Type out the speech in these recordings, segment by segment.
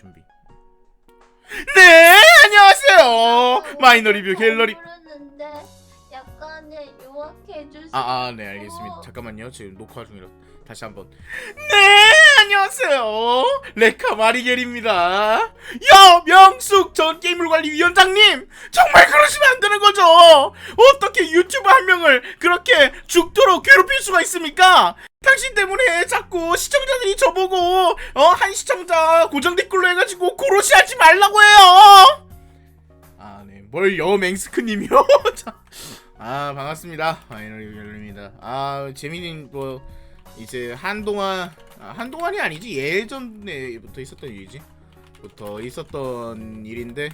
준비. 네, 안녕하세요. 마이너 리뷰 갤러리. 모르는데 약간의 요약해 주세요. 네, 알겠습니다. 잠깐만요. 지금 녹화 중이라 다시 한번. 네, 안녕하세요. 레카 마리겔입니다. 명숙 전 게임물관리위원장님, 정말 그러시면 안 되는 거죠. 어떻게 유튜버 한 명을 그렇게 죽도록 괴롭힐 수가 있습니까? 당신 때문에 자꾸 시청자들이 저보고 한 시청자 고정 댓글로 해가지고 고로시 하지 말라고 해요. 네, 뭘 여맹스크님이요? 반갑습니다. 마이너 리뷰입니다. 재민이 뭐 이제 한동안이 아니지, 예전에부터 있었던 일이지. 일인데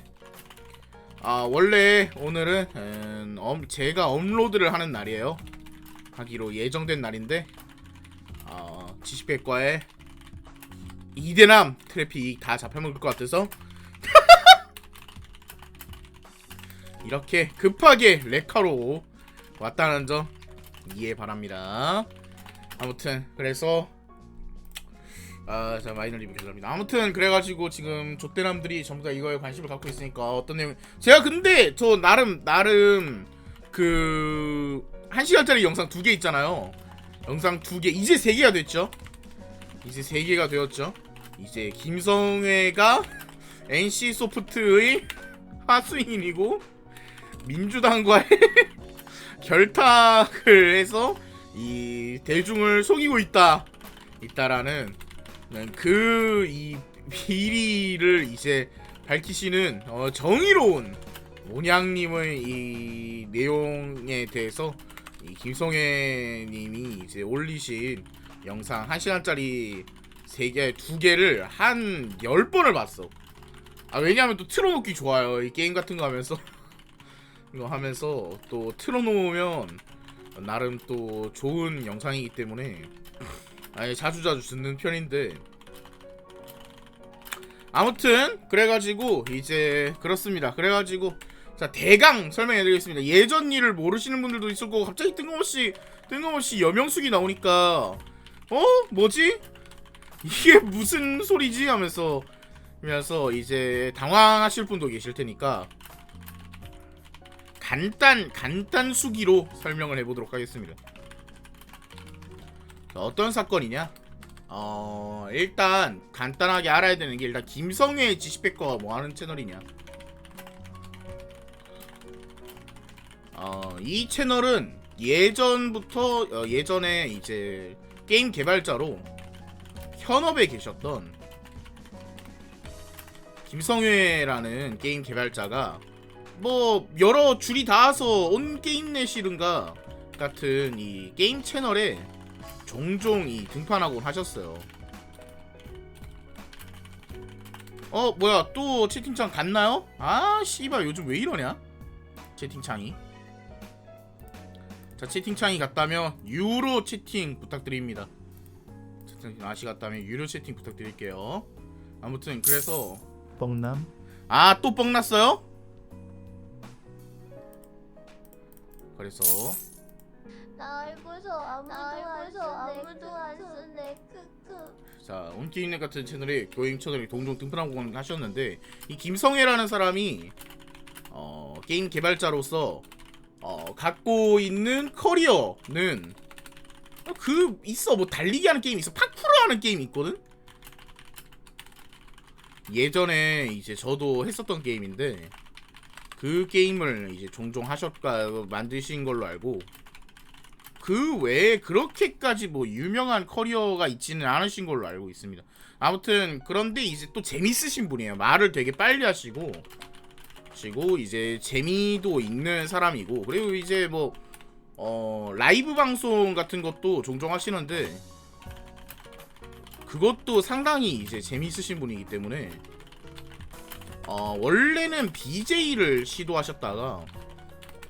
원래 오늘은 제가 업로드를 하는 날이에요. 하기로 예정된 날인데 지식백과에 이대남 트래픽 다 잡혀먹을 것 같아서 이렇게 급하게 레카로 왔다는 점 이해 바랍니다. 아무튼 그래서 자, 마이너 리뷰 결론입니다. 아무튼 그래가지고 지금 좆대남들이 전부 다 이거에 관심을 갖고 있으니까 어떤 내용, 제가 근데 저 나름 그 1시간짜리 영상 2개 있잖아요. 영상 2개, 이제 3개가 됐죠. 이제 김성회가 NC소프트의 하수인이고 민주당과의 결탁을 해서 이 대중을 속이고 있다라는 이 비리를 이제 밝히시는 정의로운 모냥님의 이 내용에 대해서 이 김성애님이 이제 올리신 영상 1시간짜리 2개를 한 10번을 봤어. 왜냐하면 또 틀어놓기 좋아요. 이 게임 같은 거 하면서 이거 하면서 또 틀어놓으면 나름 또 좋은 영상이기 때문에 자주자주 듣는 편인데, 아무튼 그래가지고 이제 그렇습니다. 그래가지고 자, 대강 설명해드리겠습니다. 예전 일을 모르시는 분들도 있을 거고, 갑자기 뜬금없이 여명숙이 나오니까 뭐지? 이게 무슨 소리지? 하면서 이제 당황하실 분도 계실 테니까 간단 수기로 설명을 해보도록 하겠습니다. 자, 어떤 사건이냐? 일단 간단하게 알아야 되는 게, 일단 김성회 지식백과가 뭐 하는 채널이냐? 이 채널은 예전부터 예전에 이제 게임 개발자로 현업에 계셨던 김성회라는 게임 개발자가 뭐 여러 줄이 닿아서 온게임넷이든가 같은 이 게임 채널에 종종 등판하곤 하셨어요. 뭐야, 또 채팅창 갔나요? 씨발, 요즘 왜 이러냐? 채팅창이. 자, 채팅창이 갔다면 유로 채팅 부탁드립니다. 채팅창이 갔다면 유료 채팅 부탁드릴게요. 아무튼 그래서 뻥남? 또 뻥났어요? 그래서 나 알고서 아무도 안 쓰네. 크크. 자, 온게임넷 같은 채널에 교행 채널이 종종 등판하고 하셨는데, 이 김성애라는 사람이 게임 개발자로서 갖고 있는 커리어는 뭐 달리기 하는 게임이 있어. 파쿠르 하는 게임이 있거든. 예전에 이제 저도 했었던 게임인데, 그 게임을 이제 종종 만드신 걸로 알고, 그 외에 그렇게까지 뭐 유명한 커리어가 있지는 않으신 걸로 알고 있습니다. 아무튼 그런데 이제 또 재밌으신 분이에요. 말을 되게 빨리 하시고 이제 재미도 있는 사람이고, 그리고 이제 뭐 라이브 방송 같은 것도 종종 하시는데, 그것도 상당히 이제 재미있으신 분이기 때문에 원래는 BJ를 시도하셨다가,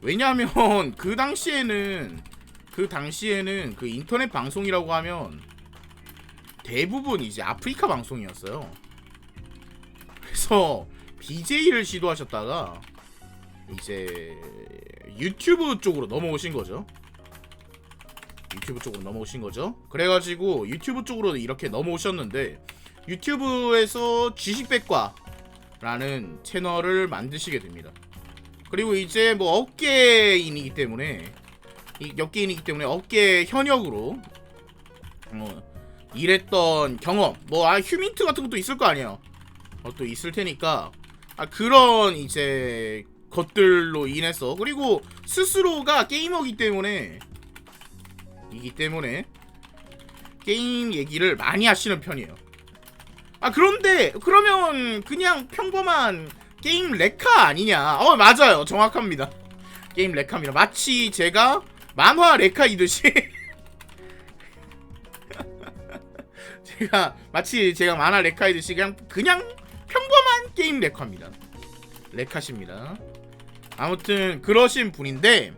왜냐하면 그 당시에는 그 인터넷 방송이라고 하면 대부분 이제 아프리카 방송이었어요. 그래서 BJ를 시도하셨다가 이제 유튜브 쪽으로 넘어오신 거죠. 그래가지고 유튜브 쪽으로 이렇게 넘어오셨는데, 유튜브에서 지식백과라는 채널을 만드시게 됩니다. 그리고 이제 뭐 업계인이기 때문에 업계 현역으로 일했던 경험, 뭐 휴민트 같은 것도 있을 거 아니에요. 또 있을 테니까 그런 이제 것들로 인해서, 그리고 스스로가 게이머이기 때문에 게임 얘기를 많이 하시는 편이에요. 그런데 그러면 그냥 평범한 게임 레카 아니냐? 맞아요, 정확합니다. 게임 레카입니다. 마치 제가 만화 레카이듯이 제가 만화 레카이듯이 그냥 평범한 게임 레카입니다. 레카십니다. 아무튼 그러신 분인데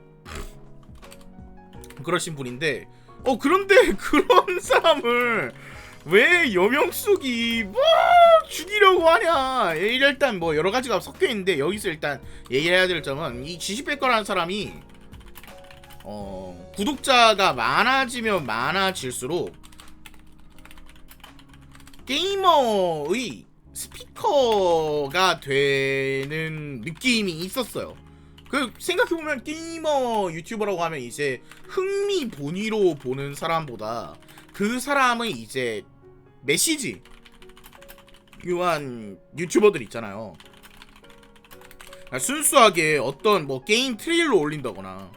그런데 그런 사람을 왜 여명숙이 뭐 죽이려고 하냐? 일단 뭐 여러 가지가 섞여 있는데, 여기서 일단 얘기해야 될 점은 이 지식백과라는 사람이 구독자가 많아지면 많아질수록 게이머의 스피커가 되는 느낌이 있었어요. 생각해보면 게이머 유튜버라고 하면 이제 흥미 본위로 보는 사람보다 그 사람의 이제 메시지 유한 유튜버들 있잖아요. 순수하게 어떤 뭐 게임 트레일러 올린다거나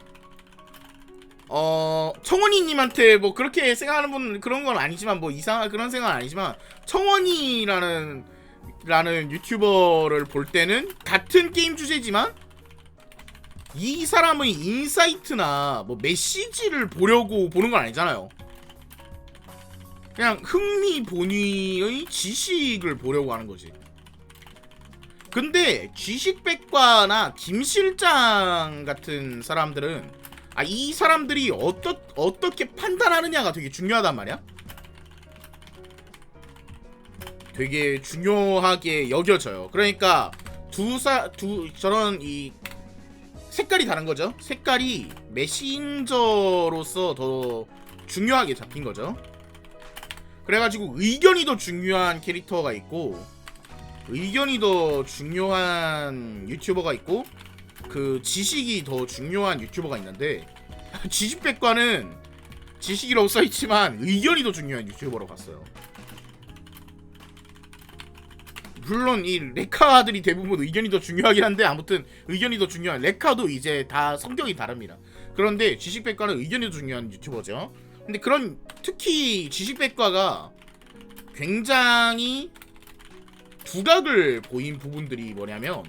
청원이님한테 뭐 그렇게 생각하는 분 그런 건 아니지만, 뭐 이상한 그런 생각은 아니지만, 청원이라는 유튜버를 볼 때는 같은 게임 주제지만 이 사람의 인사이트나 뭐 메시지를 보려고 보는 건 아니잖아요. 그냥 흥미 본위의 지식을 보려고 하는 거지. 근데 지식백과나 김실장 같은 사람들은 이 사람들이 어떻게 판단하느냐가 되게 중요하단 말이야. 되게 중요하게 여겨져요. 그러니까 저런 이 색깔이 다른 거죠. 색깔이 메신저로서 더 중요하게 잡힌 거죠. 그래가지고 의견이 더 중요한 캐릭터가 있고, 의견이 더 중요한 유튜버가 있고, 그 지식이 더 중요한 유튜버가 있는데, 지식백과는 지식이라고 써있지만 의견이 더 중요한 유튜버로 갔어요. 물론 이 레카들이 대부분 의견이 더 중요하긴 한데, 아무튼 의견이 더 중요한 레카도 이제 다 성격이 다릅니다. 그런데 지식백과는 의견이 더 중요한 유튜버죠. 근데 특히 지식백과가 굉장히 두각을 보인 부분들이 뭐냐면,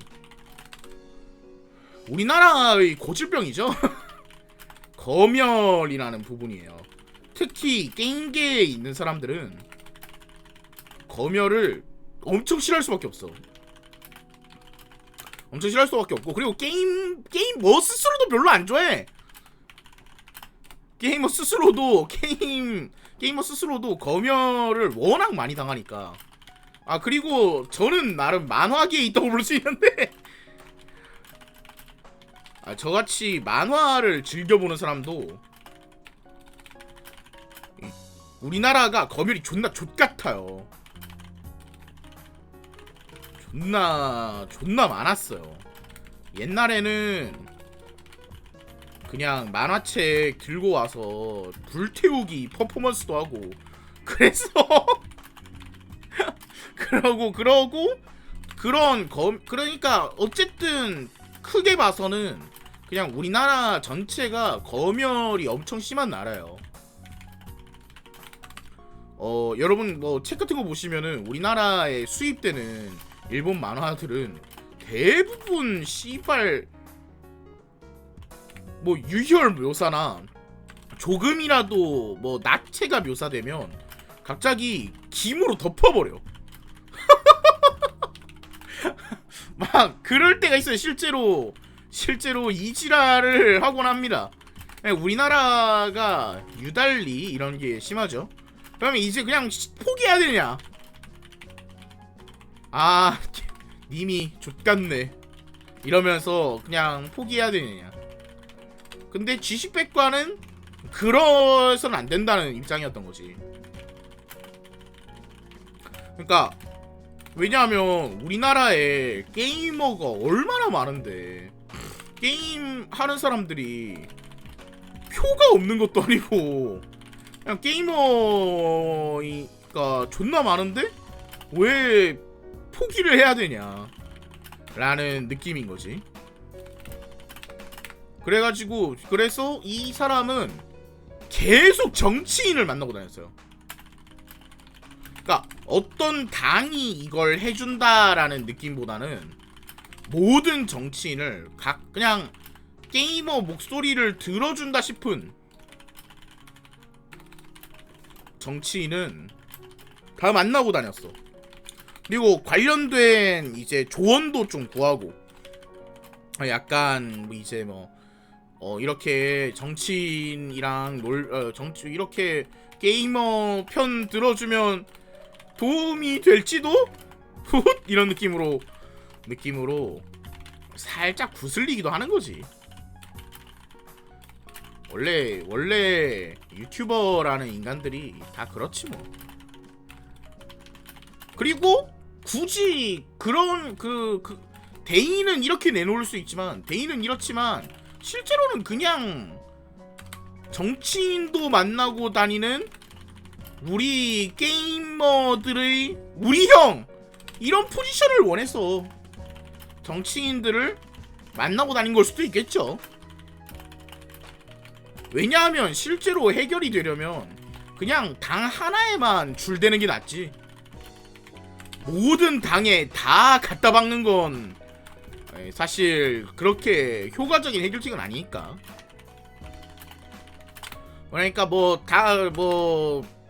우리나라의 고질병이죠. 검열이라는 부분이에요. 특히 게임계에 있는 사람들은 검열을 엄청 싫어할 수밖에 없어. 엄청 싫어할 수밖에 없고, 그리고 게이머 스스로도 별로 안 좋아해. 게이머 스스로도 검열을 워낙 많이 당하니까. 그리고 저는 나름 만화계에 있다고 볼 수 있는데 저같이 만화를 즐겨보는 사람도 우리나라가 검열이 존나 족같아요. 존나 많았어요. 옛날에는 그냥 만화책 들고 와서 불태우기 퍼포먼스도 하고 그래서 그러니까 어쨌든 크게 봐서는 그냥 우리나라 전체가 검열이 엄청 심한 나라예요. 여러분 뭐 책 같은 거 보시면은 우리나라에 수입되는 일본 만화들은 대부분 씨발 뭐 유혈 묘사나 조금이라도 뭐 낙체가 묘사되면 갑자기 김으로 덮어버려. 막 그럴 때가 있어요. 실제로 이지랄을 하곤 합니다. 우리나라가 유달리 이런 게 심하죠. 그러면 이제 그냥 포기해야 되냐? 님이 족같네 이러면서 그냥 포기해야 되느냐? 근데 지식백과는 그러서는 안 된다는 입장이었던 거지. 그러니까 왜냐하면 우리나라에 게이머가 얼마나 많은데 게임 하는 사람들이 표가 없는 것도 아니고 그냥 게이머가 존나 많은데 왜 포기를 해야 되냐 라는 느낌인 거지. 그래서 이 사람은 계속 정치인을 만나고 다녔어요. 그러니까 어떤 당이 이걸 해준다라는 느낌보다는 모든 정치인을 그냥 게이머 목소리를 들어준다 싶은 정치인은 다 만나고 다녔어. 그리고 관련된 이제 조언도 좀 구하고 약간 뭐 이제 이렇게 정치인이랑 이렇게 게이머 편 들어주면 도움이 될지도 이런 느낌으로 살짝 구슬리기도 하는 거지. 원래 유튜버라는 인간들이 다 그렇지 뭐. 그리고 굳이 그런 대인은 이렇게 내놓을 수 있지만 대인은 이렇지만 실제로는 그냥 정치인도 만나고 다니는 우리 게이머들의 우리 형 이런 포지션을 원해서 정치인들을 만나고 다닌 걸 수도 있겠죠. 왜냐하면 실제로 해결이 되려면 그냥 당 하나에만 줄대는 게 낫지. 모든 당에 다 갖다 박는 건 사실 그렇게 효과적인 해결책은 아니니까. 그러니까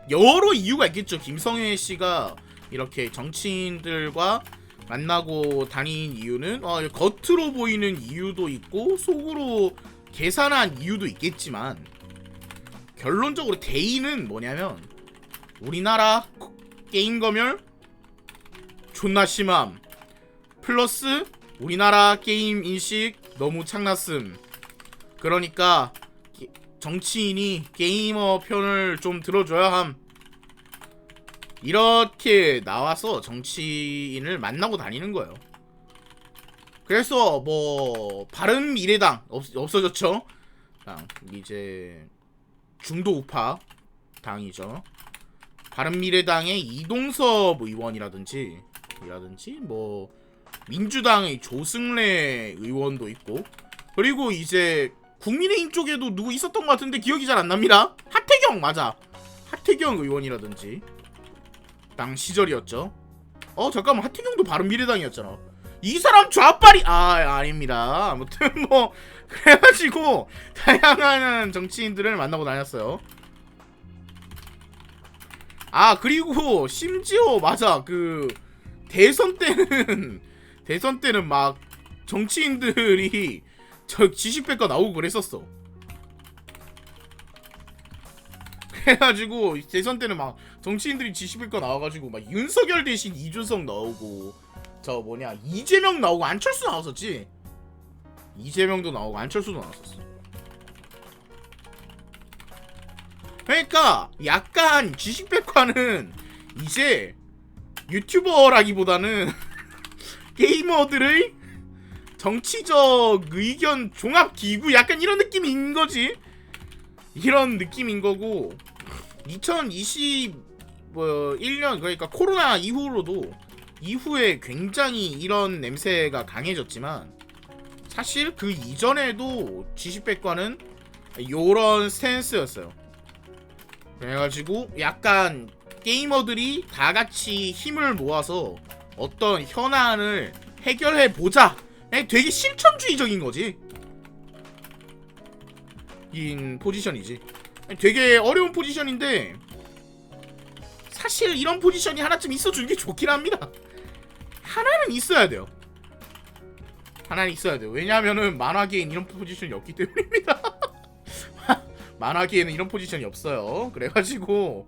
여러 이유가 있겠죠. 김성회 씨가 이렇게 정치인들과 만나고 다닌 이유는 겉으로 보이는 이유도 있고 속으로 계산한 이유도 있겠지만 결론적으로 대의는 뭐냐면 우리나라 게임 검열 존나 심함 플러스 우리나라 게임 인식 너무 창났음. 그러니까 정치인이 게이머 편을 좀 들어줘야 함. 이렇게 나와서 정치인을 만나고 다니는 거예요. 그래서 바른미래당 없어졌죠. 이제 중도 우파 당이죠. 바른미래당의 이동섭 의원이라든지 민주당의 조승래 의원도 있고, 그리고 이제 국민의힘 쪽에도 누구 있었던 것 같은데 기억이 잘 안 납니다. 하태경 맞아. 하태경 의원이라든지 당 시절이었죠. 잠깐만, 하태경도 바른미래당이었잖아. 이 사람 좌빨이 아닙니다. 아무튼 그래가지고 다양한 정치인들을 만나고 다녔어요. 그리고 심지어 맞아, 대선 때는 막 정치인들이 지식백과 나오고 그랬었어. 그래가지고 대선 때는 막 정치인들이 지식백과 나와가지고 막 윤석열 대신 이준석 나오고 이재명 나오고 안철수 나왔었지. 이재명도 나오고 안철수도 나왔었어. 그러니까 약간 지식백과는 이제 유튜버라기보다는 게이머들의 정치적 의견 종합 기구 약간 이런 느낌인 거지. 이런 느낌인 거고, 2021년 그러니까 코로나 이후에 굉장히 이런 냄새가 강해졌지만 사실 그 이전에도 지식백과는 요런 스탠스였어요. 그래가지고 약간 게이머들이 다같이 힘을 모아서 어떤 현안을 해결해보자, 되게 실천주의적인 거지. 인 포지션이지. 되게 어려운 포지션인데 사실 이런 포지션이 하나쯤 있어주는 게 좋긴 합니다. 하나는 있어야 돼요. 왜냐하면은 만화계엔 이런 포지션이 없기 때문입니다. 만화계에는 이런 포지션이 없어요. 그래가지고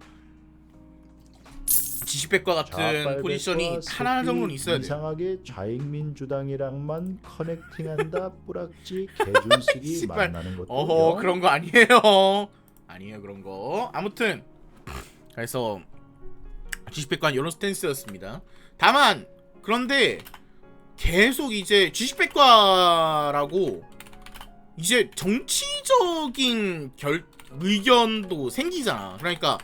지식백과 같은 포지션이 하나 정도는 있어야 돼요. 이상하게 좌익민주당이랑만 커넥팅한다 뿌락지 개준식이 만나는 것도 그런 거 아니에요. 그런 거. 아무튼 그래서 G10백과는 이런 스탠스였습니다. 다만 그런데 계속 이제 G10백과라고 이제 정치적인 의견도 생기잖아. 그러니까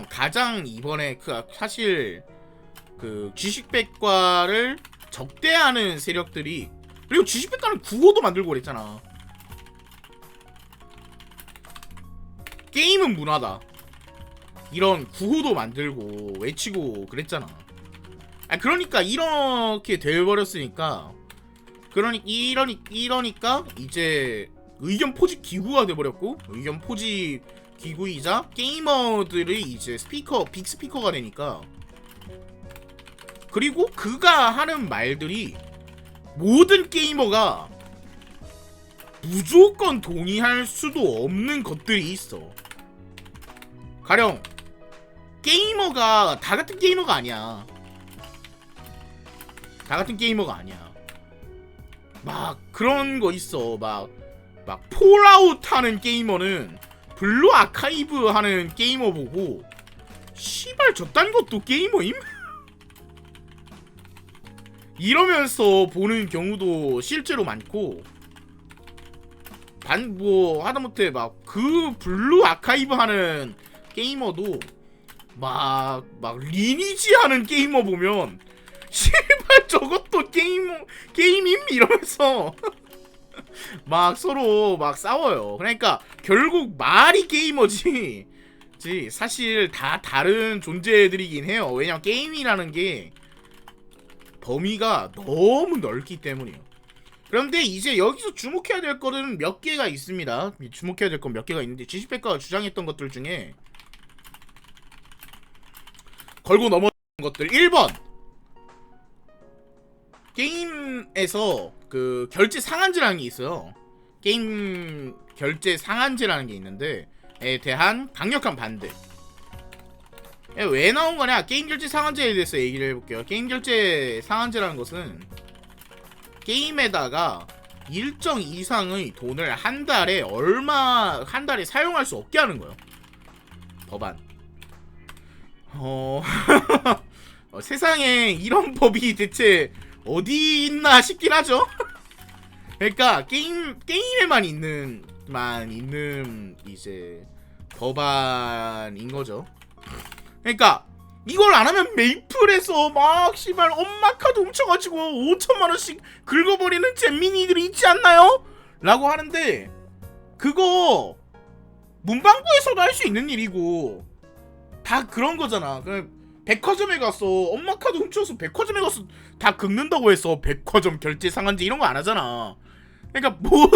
가장 이번에 사실 그 G10백과를 적대하는 세력들이, 그리고 G10백과는 구호도 만들고 그랬잖아. 게임은 문화다, 이런 구호도 만들고 외치고 그랬잖아. 그러니까 이렇게 돼버렸으니까, 이러니까 이제 의견 포집 기구가 돼버렸고, 의견 포집 기구이자 게이머들의 이제 빅 스피커가 되니까, 그리고 그가 하는 말들이 모든 게이머가 무조건 동의할 수도 없는 것들이 있어. 가령 게이머가 다 같은 게이머가 아니야. 다 같은 게이머가 아니야. 막 그런 거 있어. 막 폴아웃 하는 게이머는 블루 아카이브 하는 게이머 보고 씨발 저딴 것도 게이머임? 이러면서 보는 경우도 실제로 많고, 뭐 하다못해 막 그 블루 아카이브 하는 게이머도 막 리니지 하는 게이머 보면 씨발 저것도 게임임? 이러면서 막 서로 막 싸워요. 그러니까 결국 말이 게이머지 사실 다 다른 존재들이긴 해요. 왜냐면 게임이라는 게 범위가 너무 넓기 때문이에요. 그런데 이제 여기서 주목해야 될 거는 몇 개가 있습니다. 주목해야 될 건 몇 개가 있는데, G10백과가 주장했던 것들 중에 걸고 넘어간 것들. 1번, 게임에서 그 결제 상한제라는 게 있어요. 게임 결제 상한제라는 게 있는데, 에 대한 강력한 반대. 왜 나온 거냐? 게임 결제 상한제에 대해서 얘기를 해볼게요. 게임 결제 상한제라는 것은 게임에다가 일정 이상의 돈을 한 달에 사용할 수 없게 하는 거예요. 법안. 세상에 이런 법이 대체 어디 있나 싶긴 하죠. 그러니까 게임에만 있는 이제 법안인 거죠. 그러니까 이걸 안 하면 메이플에서 막 씨발 엄마 카드 훔쳐가지고 5천만원씩 긁어버리는 잼민이들이 있지 않나요? 라고 하는데, 그거 문방구에서도 할 수 있는 일이고 다 그런 거잖아. 그냥 백화점에 가서 엄마 카드 훔쳐서 백화점에 가서 다 긁는다고 해서 백화점 결제 상한제 이런 거 안 하잖아. 그러니까 뭐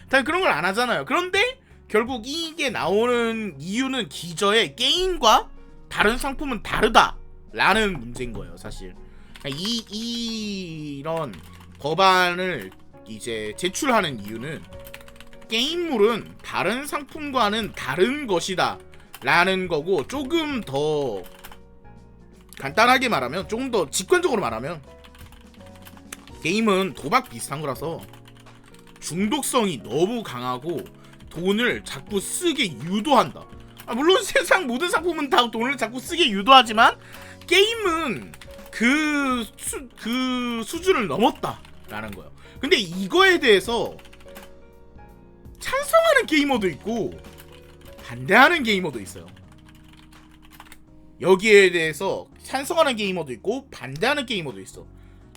다 그런 걸 안 하잖아요. 그런데 결국 이게 나오는 이유는 기저에 게임과 다른 상품은 다르다라는 문제인 거예요, 사실. 이런 법안을 이제 제출하는 이유는 게임물은 다른 상품과는 다른 것이다 라는 거고, 조금 더 간단하게 말하면, 조금 더 직관적으로 말하면, 게임은 도박 비슷한 거라서 중독성이 너무 강하고 돈을 자꾸 쓰게 유도한다. 물론 세상 모든 상품은 다 돈을 자꾸 쓰게 유도하지만 게임은 그 수준을 넘었다라는 거예요. 근데 이거에 대해서 찬성하는 게이머도 있고 반대하는 게이머도 있어요. 여기에 대해서 찬성하는 게이머도 있고 반대하는 게이머도 있어.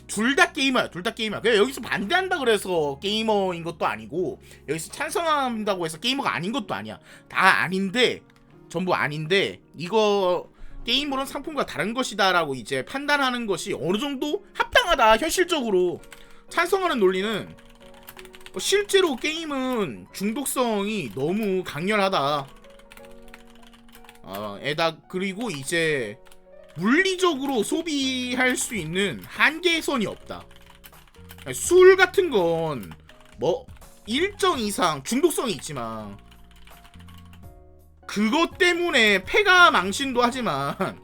둘 다 게이머야. 그냥 여기서 반대한다 그래서 게이머인 것도 아니고, 여기서 찬성한다고 해서 게이머가 아닌 것도 아니야. 다 아닌데, 전부 아닌데, 이거 게임으로는 상품과 다른 것이다 라고 이제 판단하는 것이 어느 정도 합당하다, 현실적으로. 찬성하는 논리는 실제로 게임은 중독성이 너무 강렬하다. 그리고 이제 물리적으로 소비할 수 있는 한계선이 없다. 술 같은 건 뭐 일정 이상 중독성이 있지만 그것 때문에 폐가 망신도 하지만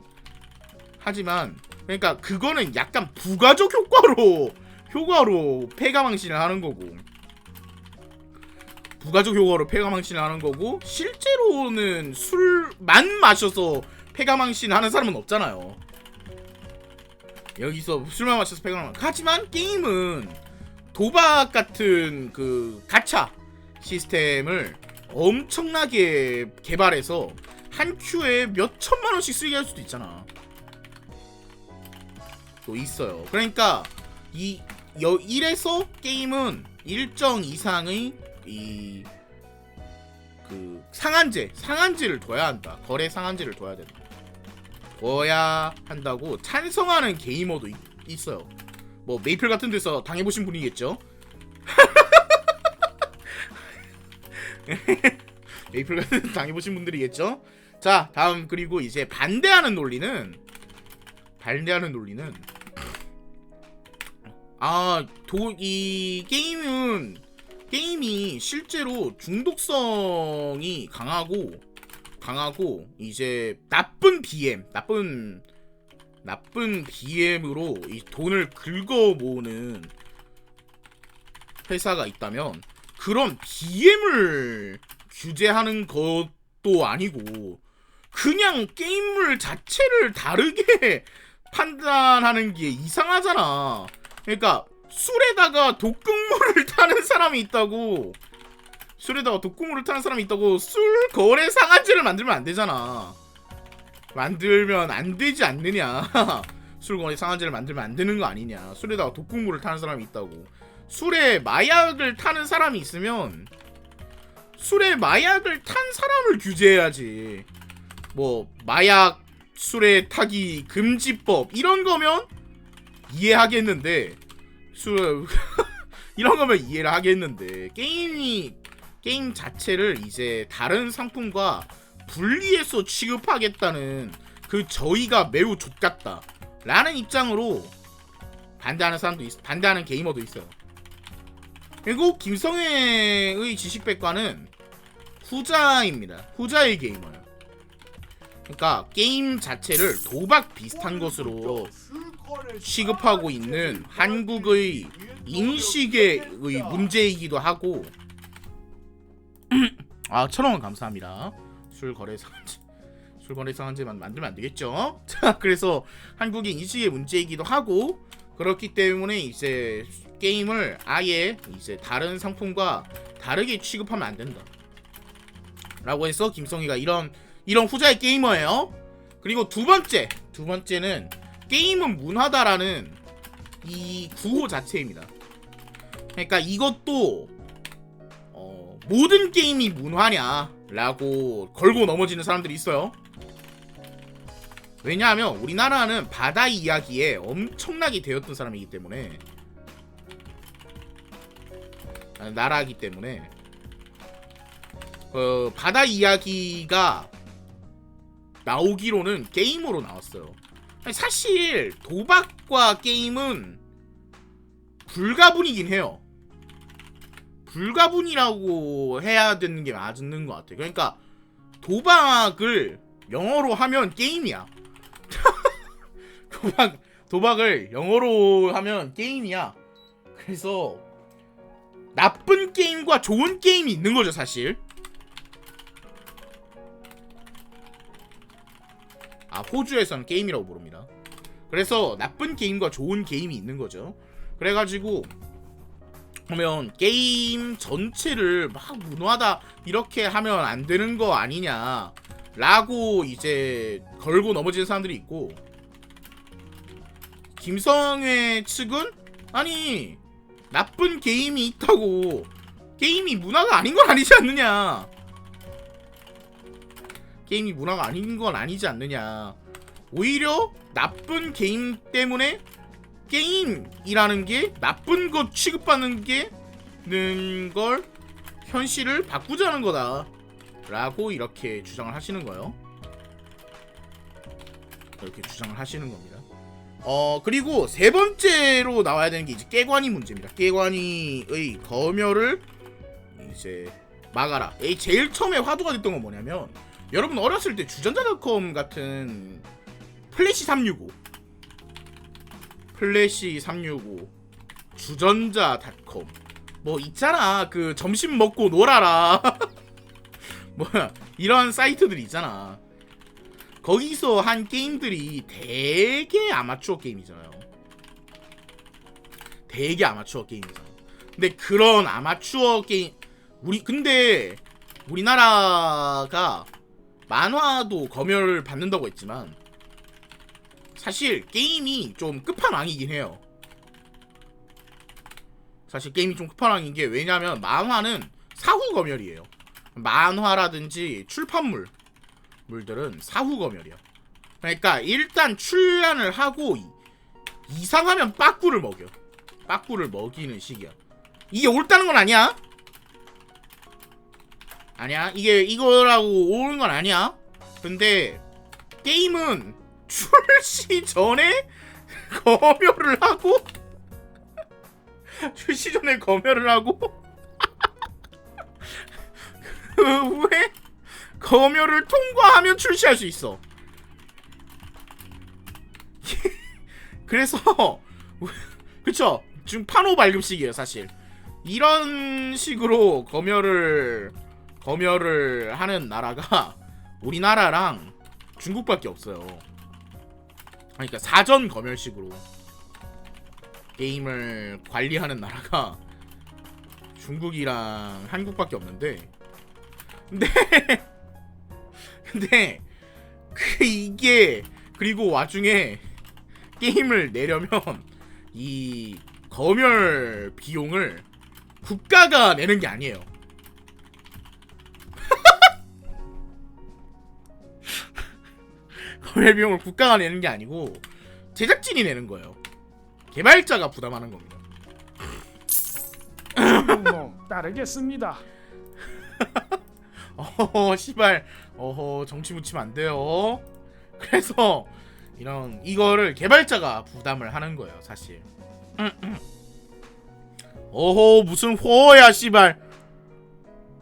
그러니까 그거는 약간 부가적 효과로 폐가 망신을 하는 거고, 실제로는 술만 마셔서 폐가 망신 하는 사람은 없잖아요. 여기서 술만 마셔서 패거나. 하지만 게임은 도박 같은 그 가챠 시스템을 엄청나게 개발해서 한 큐에 몇 천만 원씩 쓰게 할 수도 있잖아. 또 있어요. 그러니까 이래서 게임은 일정 이상의 이 그 상한제를 둬야 한다. 거래 상한제를 둬야 된다. 둬야 한다고 찬성하는 게이머도 있어요. 뭐 메이플 같은 데서 당해보신 분이겠죠? 메이플 같은 데서 당해보신 분들이겠죠? 자, 다음. 그리고 이제 반대하는 논리는 이 게임이 실제로 중독성이 강하고 이제 나쁜 BM으로 이 돈을 긁어 모으는 회사가 있다면 그런 BM을 규제하는 것도 아니고 그냥 게임물 자체를 다르게 판단하는 게 이상하잖아. 그러니까 술에다가 독극물을 타는 사람이 있다고 술 거래 상한제를 만들면 안 되잖아. 만들면 안 되지 않느냐. 술 거래 상한제를 만들면 안 되는 거 아니냐. 술에다가 독극물을 타는 사람이 있다고. 술에 마약을 타는 사람이 있으면 술에 마약을 탄 사람을 규제해야지. 뭐 마약 술에 타기 금지법 이런 거면 이해하겠는데 이런 거면 이해를 하겠는데 게임 자체를 이제 다른 상품과 분리해서 취급하겠다는 그 저희가 매우 족같다 라는 입장으로 반대하는 게이머도 있어요. 그리고 김성애의 지식백과는 후자입니다. 후자의 게이머예요. 그러니까 게임 자체를 도박 비슷한 것으로 취급하고 있는 한국의 인식의 문제이기도 하고. 아, 1,000원 감사합니다. 술 거래 상한제만 만들면 안 되겠죠? 자, 그래서 한국의 인식의 문제이기도 하고 그렇기 때문에 이제 게임을 아예 이제 다른 상품과 다르게 취급하면 안 된다. 라고 해서 김성희가 이런 후자의 게이머예요. 그리고 두 번째는 게임은 문화다라는 이 구호 자체입니다. 그러니까 이것도 모든 게임이 문화냐라고 걸고 넘어지는 사람들이 있어요. 왜냐하면 우리나라는 바다 이야기에 엄청나게 되었던 사람이기 때문에, 나라이기 때문에 바다 이야기가 나오기로는 게임으로 나왔어요. 사실 도박과 게임은 불가분이긴 해요. 불가분이라고 해야 되는 게 맞는 것 같아요. 그러니까 도박을 영어로 하면 게임이야. 도박을 영어로 하면 게임이야. 그래서 나쁜 게임과 좋은 게임이 있는 거죠, 사실. 호주에서는 게임이라고 부릅니다. 그래서 나쁜 게임과 좋은 게임이 있는 거죠. 그래가지고 보면 게임 전체를 막 문화다 이렇게 하면 안 되는 거 아니냐 라고 이제 걸고 넘어지는 사람들이 있고, 김성애 측은 아니 나쁜 게임이 있다고 게임이 문화가 아닌 건 아니지 않느냐, 게임이 문화가 아닌 건 아니지 않느냐, 오히려 나쁜 게임 때문에 게임이라는 게 나쁜 것 취급받는 걸 현실을 바꾸자는 거다 라고 이렇게 주장을 하시는 거예요. 이렇게 주장을 하시는 겁니다. 그리고 세 번째로 나와야 되는 게 이제 깨관이 문제입니다. 깨관이의 검열을 이제 막아라. 제일 처음에 화두가 됐던 건 뭐냐면, 여러분 어렸을 때 주전자닷컴 같은 플래시 365 주전자닷컴 뭐 있잖아. 그 점심 먹고 놀아라 뭐야 이런 사이트들 있잖아. 거기서 한 게임들이 되게 아마추어 게임이잖아요. 되게 아마추어 게임이잖아. 근데 그런 아마추어 게임 근데 우리나라가 만화도 검열을 받는다고 했지만 사실 게임이 좀 끝판왕이긴 해요. 사실 게임이 좀 끝판왕인 게 왜냐면 만화는 사후 검열이에요. 만화라든지 출판물들은 사후 검열이야. 그러니까 일단 출간을 하고 이상하면 빠꾸를 먹여. 빠꾸를 먹이는 시기야. 이게 옳다는 건 아니야. 아니야. 이게 이거라고 옳은 건 아니야. 근데 게임은 출시 전에 검열을 하고 출시 전에 검열을 하고 그 후에 검열을 통과하면 출시할 수 있어. 그래서 그쵸? 지금 판호 발급 시기예요 사실. 이런 식으로 검열을 하는 나라가 우리나라랑 중국밖에 없어요. 그러니까 사전 검열식으로 게임을 관리하는 나라가 중국이랑 한국밖에 없는데 근데 이게 그리고 와중에 게임을 내려면 이 검열 비용을 국가가 내는 게 아니에요. 검열 비용을 국가가 내는 게 아니고 제작진이 내는 거예요. 개발자가 부담하는 겁니다. 따르겠습니다. 씨발. 정치 묻히면 안 돼요. 그래서 이거를 개발자가 부담을 하는 거예요, 사실. 무슨 호야, 씨발.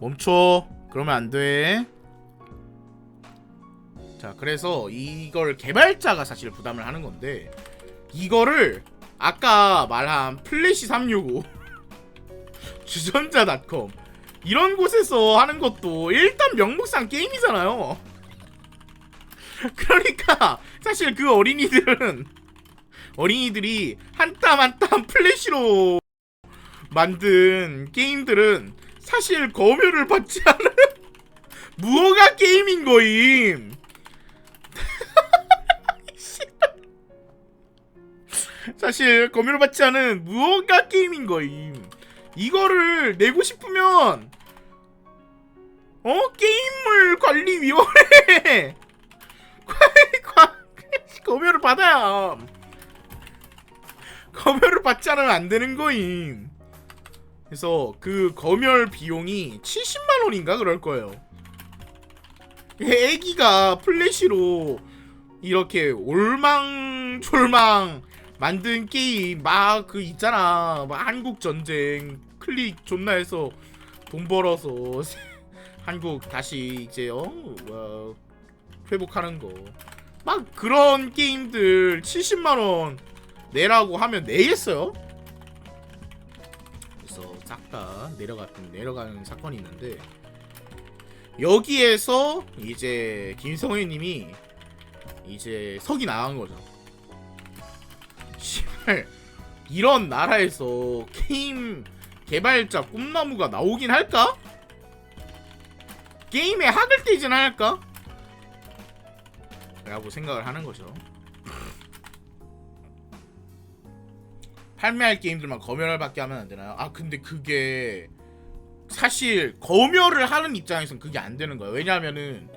멈춰. 그러면 안 돼. 자, 그래서 이걸 개발자가 사실 부담을 하는 건데 이거를 아까 말한 플래시 365 주전자닷컴 이런 곳에서 하는 것도 일단 명목상 게임이잖아요. 그러니까 사실 그 어린이들이 한 땀 한 땀 플래시로 만든 게임들은 사실 검열을 받지 않은 무허가 게임인 거임. 사실 검열을 받지 않은 무허가 게임인 거임. 이거를 내고 싶으면 게임물 관리위원회 검열을 받아야 검열을 받지 않으면 안 되는 거임. 그래서 그 검열 비용이 70만 원인가 그럴 거예요. 애기가 플래시로 이렇게 올망졸망 만든 게임 막 그 있잖아. 막 한국 전쟁 클릭 존나 해서 돈 벌어서 한국 다시 이제 회복하는 거 막 그런 게임들 70만 원 내라고 하면 내겠어요? 그래서 싹 다 내려가는 사건이 있는데 여기에서 이제 김성현님이 이제 석이 나간 거죠. 씨발 이런 나라에서 게임 개발자 꿈나무가 나오긴 할까? 게임에 학을 떼진 않을까? 라고 생각을 하는 거죠. 판매할 게임들만 검열을 받게 하면 안 되나요? 아 근데 그게 사실 검열을 하는 입장에서는 그게 안 되는 거예요. 왜냐하면은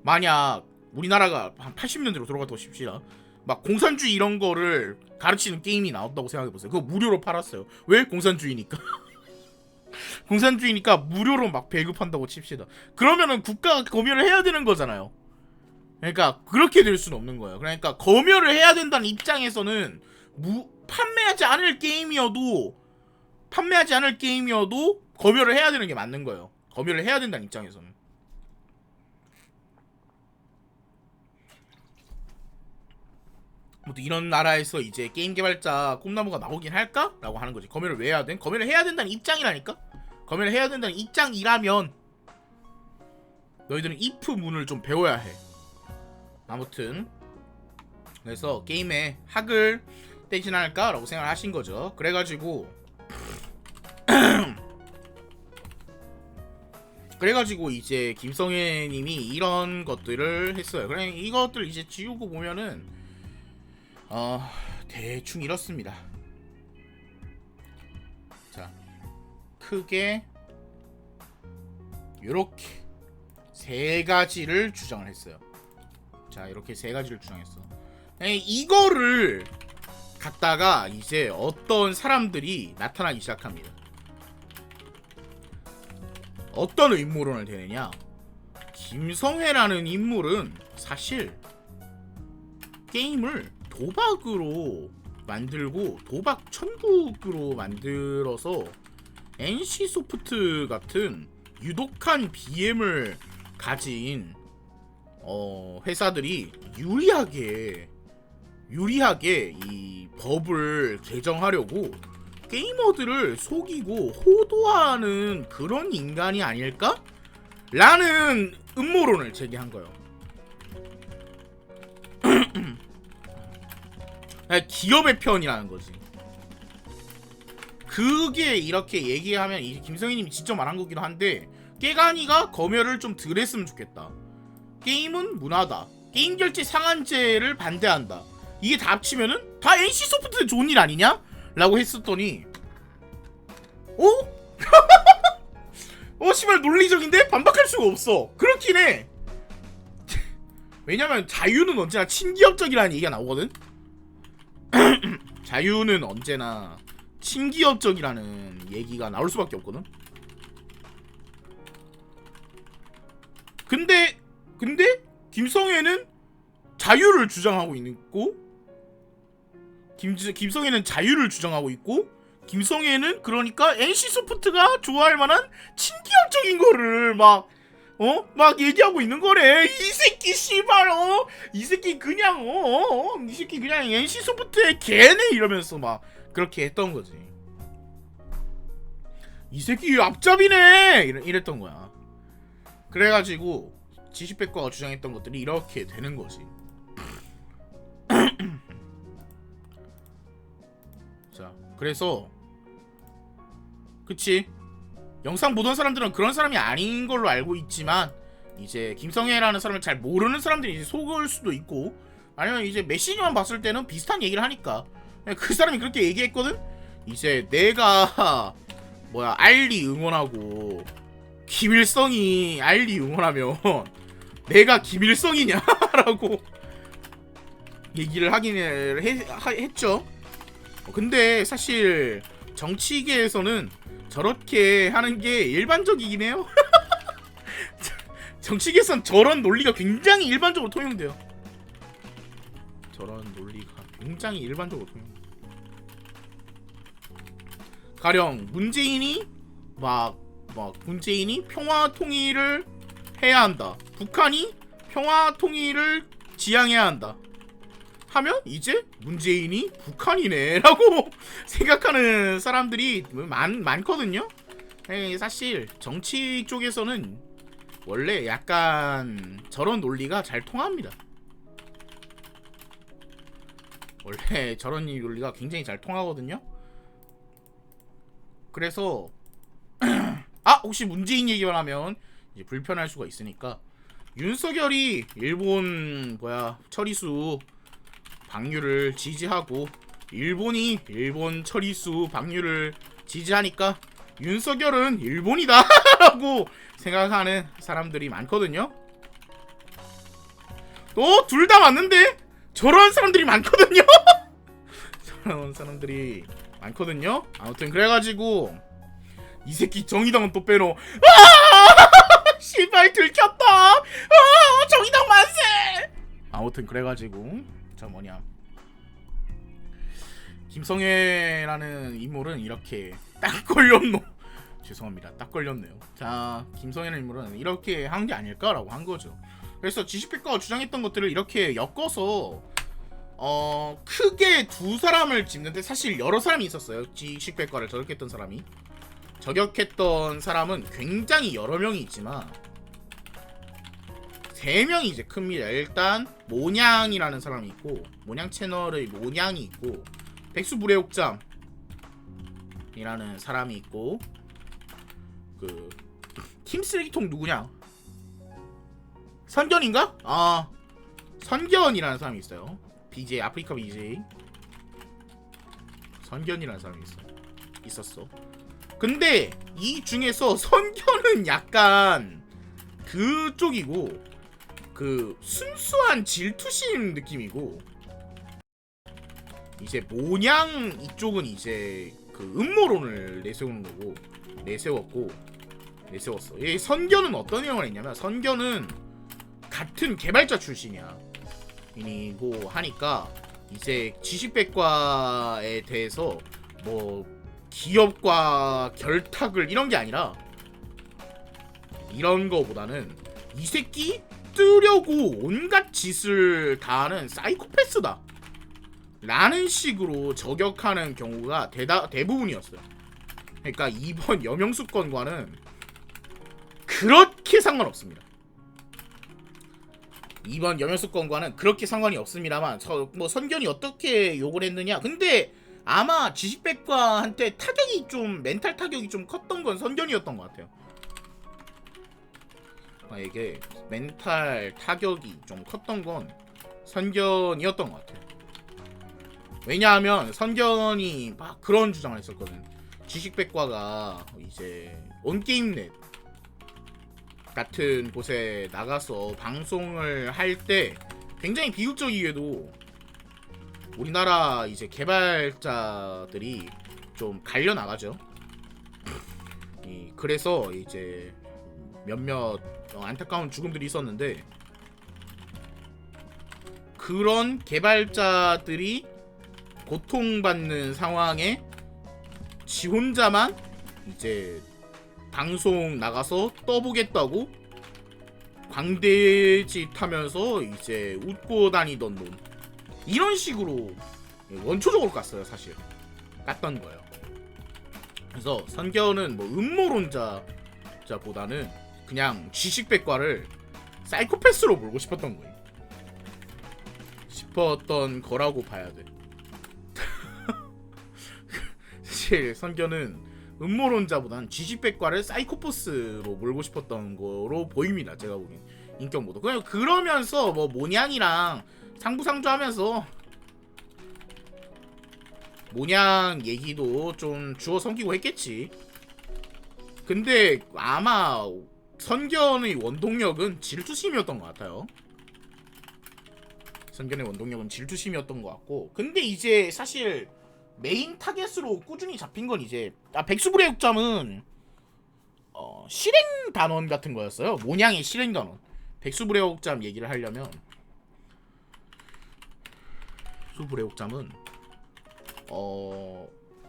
만약 우리나라가 한 80년대로 돌아갔다고 칩시다. 막 공산주의 이런 거를 가르치는 게임이 나왔다고 생각해보세요. 그거 무료로 팔았어요. 왜? 공산주의니까. 공산주의니까 무료로 막 배급한다고 칩시다. 그러면은 국가가 검열을 해야 되는 거잖아요. 그러니까 그렇게 될 수는 없는 거예요. 그러니까 검열을 해야 된다는 입장에서는 판매하지 않을 게임이어도 검열을 해야 되는 게 맞는 거예요. 검열을 해야 된다는 입장에서는. 뭐 이런 나라에서 이제 게임 개발자 꿈나무가 나오긴 할까? 라고 하는 거지. 검열을 왜 해야 돼? 검열을 해야 된다는 입장이라니까? 검열을 해야 된다는 입장이라면 너희들은 if 문을 좀 배워야 해. 아무튼 그래서 게임에 학을 되진 않을까라고 생각을 하신 거죠. 그래가지고 이제 김성애님이 이런 것들을 했어요. 그래 이것들 이제 지우고 보면은 대충 이렇습니다. 자, 크게 요렇게 세 가지를 주장을 했어요. 자, 이렇게 세 가지를 주장했어. 이거를 갖다가 이제 어떤 사람들이 나타나기 시작합니다. 어떤 음모론을 대느냐? 김성회라는 인물은 사실 게임을 도박으로 만들고 도박 천국으로 만들어서 NC소프트 같은 유독한 BM을 가진 회사들이 유리하게 이 법을 개정하려고 게이머들을 속이고 호도하는 그런 인간이 아닐까? 라는 음모론을 제기한 거예요. 기업의 편이라는 거지. 그게 이렇게 얘기하면 이제 김성희님이 직접 말한 거기도 한데, 깨가니가 검열을 좀 덜 했으면 좋겠다. 게임은 문화다. 게임 결제 상한제를 반대한다. 이게 다 합치면은 다 NC소프트 좋은 일 아니냐? 라고 했었더니 씨발 논리적인데 반박할 수가 없어. 그렇긴 해. 왜냐면 자유는 언제나 친기업적이라는 얘기가 나오거든. 자유는 언제나 친기업적이라는 얘기가 나올 수밖에 없거든. 근데 김성애는 자유를 주장하고 있고, 김성애는 자유를 주장하고 있고, 김성애는 그러니까 NC소프트가 좋아할 만한 친기업적인 거를 막 얘기하고 있는 거래. 이 새끼 씨발 이 새끼 그냥 이 새끼 그냥 NC소프트의 개네 이러면서 막 그렇게 했던 거지. 이 새끼 앞잡이네 이랬던 거야. 그래가지고 지식백과가 주장했던 것들이 이렇게 되는 거지. 자, 그래서 그치, 영상 보던 사람들은 그런 사람이 아닌 걸로 알고 있지만, 이제 김성애라는 사람을 잘 모르는 사람들이 이제 속을 수도 있고, 아니면 이제 메시지만 봤을 때는 비슷한 얘기를 하니까 그 사람이 그렇게 얘기했거든. 이제 내가 알리 응원하고 김일성이 알리 응원하면 내가 김일성이냐라고 얘기를 하긴 했죠. 근데 사실 정치계에서는 저렇게 하는 게 일반적이긴 해요. 정치계에선 저런 논리가 굉장히 일반적으로 통용돼요. 저런 논리가 굉장히 일반적으로 통용돼요. 가령 문재인이 문재인이 평화 통일을 해야 한다. 북한이 평화 통일을 지향해야 한다. 하면 이제 문재인이 북한이네 라고 생각하는 사람들이 많거든요. 사실 정치 쪽에서는 원래 약간 저런 논리가 잘 통합니다. 원래 저런 논리가 굉장히 잘 통하거든요. 그래서 혹시 문재인 얘기만 하면 이제 불편할 수가 있으니까, 윤석열이 일본 처리수 방류를 지지하고 일본이 일본 처리수 방류를 지지하니까 윤석열은 일본이다 라고 생각하는 사람들이 많거든요. 또 둘 다 맞는데 저런 사람들이 많거든요. 저런 사람들이 많거든요. 아무튼 그래가지고 이 새끼 정의당은 또 빼놓. 씨발 들켰다. 정의당 만세. 아무튼 그래가지고 김성애라는 인물은 이렇게 딱 걸렸노. 죄송합니다. 딱 걸렸네요. 자, 김성애라는 인물은 이렇게 한 게 아닐까라고 한 거죠. 그래서 지식백과가 주장했던 것들을 이렇게 엮어서 크게 두 사람을 짚는데, 사실 여러 사람이 있었어요. 지식백과를 저격했던 사람이. 저격했던 사람은 굉장히 여러 명이 있지만 3명이 이제 큽니다. 일단 모냥이라는 사람이 있고, 모냥 채널의 모냥이 있고, 백수불의옥잠이라는 사람이 있고 그 팀 쓰레기통 누구냐? 선견인가? 아 선견이라는 사람이 있어요. BJ 아프리카 BJ 선견이라는 사람이 있었어. 근데 이 중에서 선견은 약간 그쪽이고 그 순수한 질투심 느낌이고 이제 모냥 이쪽은 이제 그 음모론을 내세웠어. 이 선견은 어떤 내용을 했냐면 선견은 같은 개발자 출신이야. 이고 하니까 이제 지식백과에 대해서 뭐 기업과 결탁을 이런 게 아니라 이런 거보다는 이 새끼 뜨려고 온갖 짓을 다 하는 사이코패스다 라는 식으로 저격하는 경우가 대부분이었어요. 그러니까 이번 여명숙 건과는 그렇게 상관없습니다. 이번 여명숙 건과는 그렇게 상관이 없습니다만 뭐 선견이 어떻게 욕을 했느냐. 근데 아마 지식백과한테 타격이 좀 멘탈 타격이 좀 컸던 건 선견이었던 것 같아요. 이게 멘탈 타격이 좀 컸던 건 선견이었던 것 같아요. 왜냐하면 선견이 막 그런 주장을 했었거든. 지식백과가 이제 온게임넷 같은 곳에 나가서 방송을 할 때 굉장히 비극적이게도 우리나라 이제 개발자들이 좀 갈려 나가죠. 그래서 이제 몇몇 안타까운 죽음들이 있었는데 그런 개발자들이 고통받는 상황에 지 혼자만 이제 방송 나가서 떠보겠다고 광대짓 하면서 이제 웃고 다니던 놈 이런 식으로 원초적으로 깠어요. 사실 깠던 거예요. 그래서 선견은 뭐 음모론자보다는 그냥 지식백과를 사이코패스로 몰고 싶었던 거라고 봐야 돼. 사실 선견은 음모론자보다는 지식백과를 사이코패스로 몰고 싶었던 거로 보입니다. 제가 보기엔 인격모드. 그러면서 뭐 모냥이랑 상부상조하면서 모냥 얘기도 좀 주워 섬기고 했겠지. 근데 아마 선견의 원동력은 질투심이었던 것 같아요. 선견의 원동력은 질투심이었던 것 같고, 근데 이제 사실 메인 타겟으로 꾸준히 잡힌 건 이제 백수불의 욕잠은 실행 단원 같은 거였어요. 모냥의 실행 단원. 백수불의 욕잠 얘기를 하려면 백수불의 욕잠은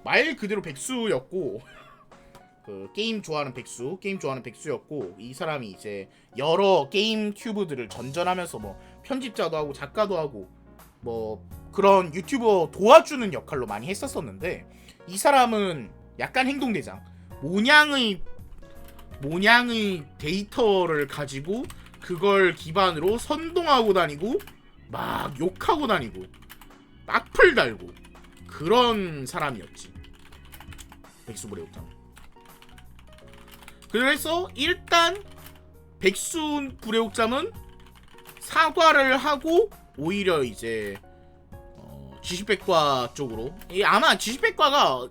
말 그대로 백수였고 그 게임 좋아하는 백수였고 이 사람이 이제 여러 게임 튜브들을 전전하면서 뭐 편집자도 하고 작가도 하고 뭐 그런 유튜버 도와주는 역할로 많이 했었었는데 이 사람은 약간 행동대장 모냥의 데이터를 가지고 그걸 기반으로 선동하고 다니고 막 욕하고 다니고 악플 달고 그런 사람이었지 백수불의 욕장. 그래서 일단 백수불의 욕잠은 사과를 하고 오히려 이제 지식백과 쪽으로 아마 지식백과가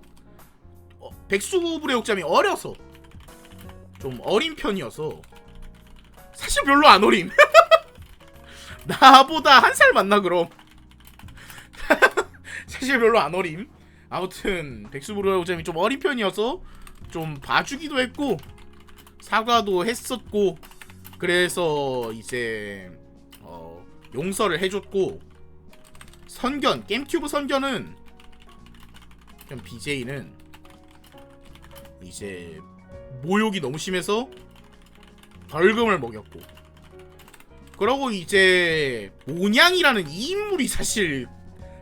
백수불의 욕잠이 어려서 좀 어린 편이어서 사실 별로 안 어림. 나보다 한 살 많나 그럼. 사실 별로 안 어림. 아무튼 백수불의 욕잠이 좀 어린 편이어서 좀 봐주기도 했고 사과도 했었고 그래서 이제 용서를 해줬고 선견 게임튜브 선견은 그냥 BJ는 이제 모욕이 너무 심해서 벌금을 먹였고 그러고 이제 모냥이라는 이 인물이 사실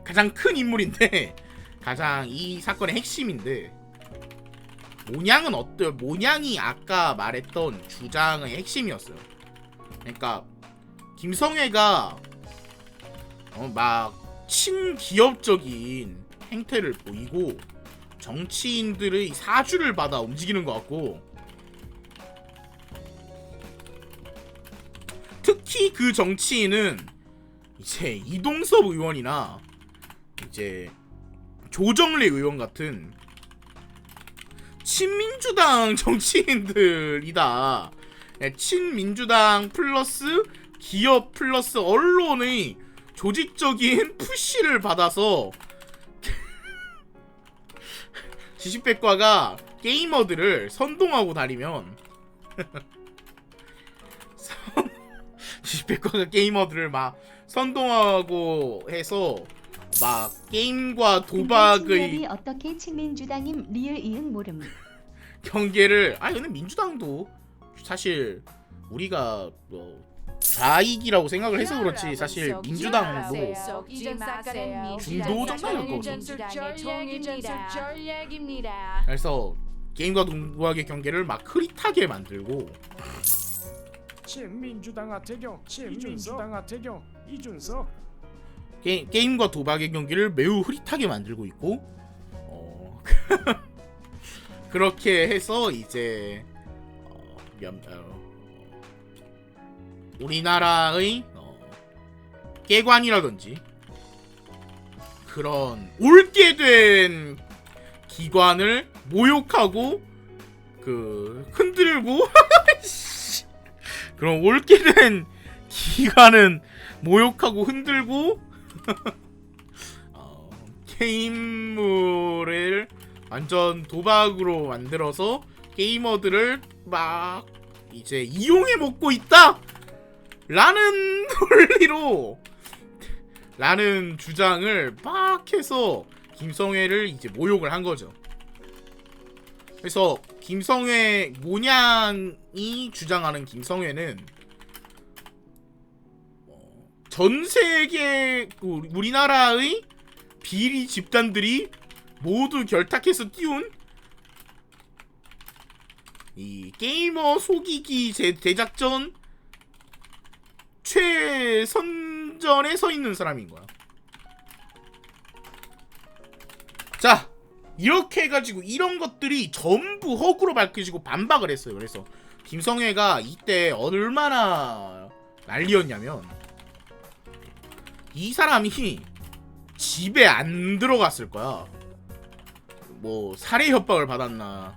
가장 큰 인물인데 가장 이 사건의 핵심인데 모냥이 아까 말했던 주장의 핵심이었어요. 그러니까 김성애가 막 친기업적인 행태를 보이고 정치인들의 사주를 받아 움직이는 것 같고, 특히 그 정치인은 이제 이동섭 의원이나 이제 조정래 의원 같은 친민주당 정치인들이다. 친민주당 플러스 기업 플러스 언론의 조직적인 푸시를 받아서 지식백과가 게이머들을 선동하고 다니면 지식백과가 게이머들을 막 선동하고 해서 막 게임과 도박의 어떻게 친민주당임 리을 이응 모름. 경계를, 근데 민주당도 사실 우리가 뭐 좌익이라고 생각을 해서 그렇지 사실 민주당도 중도 정당이었거든. 그래서 게임과 도박의 경계를 막 흐릿하게 만들고, 친민주당 하태경, 친민주당 하태경, 이준석. 게임과 도박의 경기를 매우 흐릿하게 만들고 있고, 그렇게 해서 이제 우리나라의 깨관이라든지 그런 옳게 된 기관을 모욕하고 흔들고 그런 옳게 된 기관은 모욕하고 흔들고 게임물을 완전 도박으로 만들어서 게이머들을 막 이제 이용해 먹고 있다! 라는 논리로, 라는 주장을 막 해서 김성회를 이제 모욕을 한 거죠. 그래서 김성회, 모냥이 주장하는 김성회는 전 세계 우리나라의 비리 집단들이 모두 결탁해서 띄운 이 게이머 속이기 대작전 최선전에 서 있는 사람인 거야. 자, 이렇게 해가지고 이런 것들이 전부 허구로 밝혀지고 반박을 했어요. 그래서 김성회가 이때 얼마나 난리였냐면, 이 사람이 집에 안 들어갔을 거야. 뭐 살해 협박을 받았나,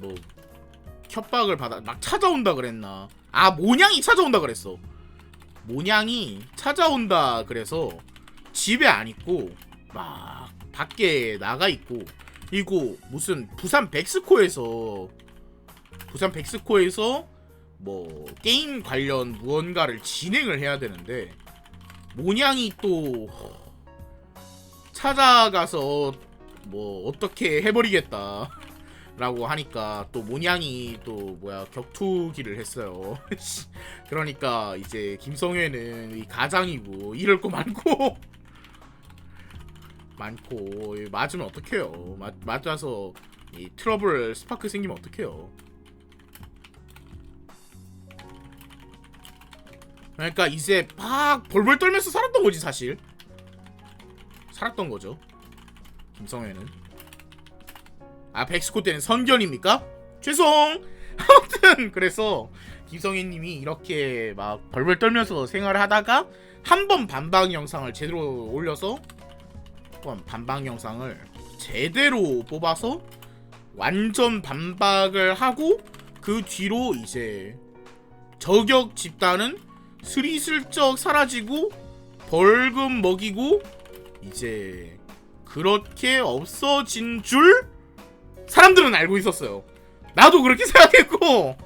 뭐 협박을 받아 막 찾아온다 그랬나. 모냥이 찾아온다 그랬어. 모냥이 찾아온다 그래서 집에 안 있고 막 밖에 나가 있고, 그리고 무슨 부산 백스코에서 뭐 게임 관련 무언가를 진행을 해야 되는데, 모냥이 또 찾아가서 뭐 어떻게 해버리겠다 라고 하니까 또 모냥이 또 격투기를 했어요. 그러니까 이제 김성회는 이 가장이고 이럴 거 많고 맞으면 어떡해요. 맞아서 이 트러블 스파크 생기면 어떡해요. 그러니까 이제 막 벌벌 떨면서 살았던 거지. 사실 살았던 거죠, 김성회는. 백스코 때는 선견입니까? 죄송. 아무튼 그래서 김성회님이 이렇게 막 벌벌 떨면서 생활을 하다가 한 번 반박 영상을 제대로 올려서, 반박 영상을 제대로 뽑아서 완전 반박을 하고, 그 뒤로 이제 저격 집단은 스리슬쩍 사라지고 벌금 먹이고 이제 그렇게 없어진 줄 사람들은 알고 있었어요. 나도 그렇게 생각했고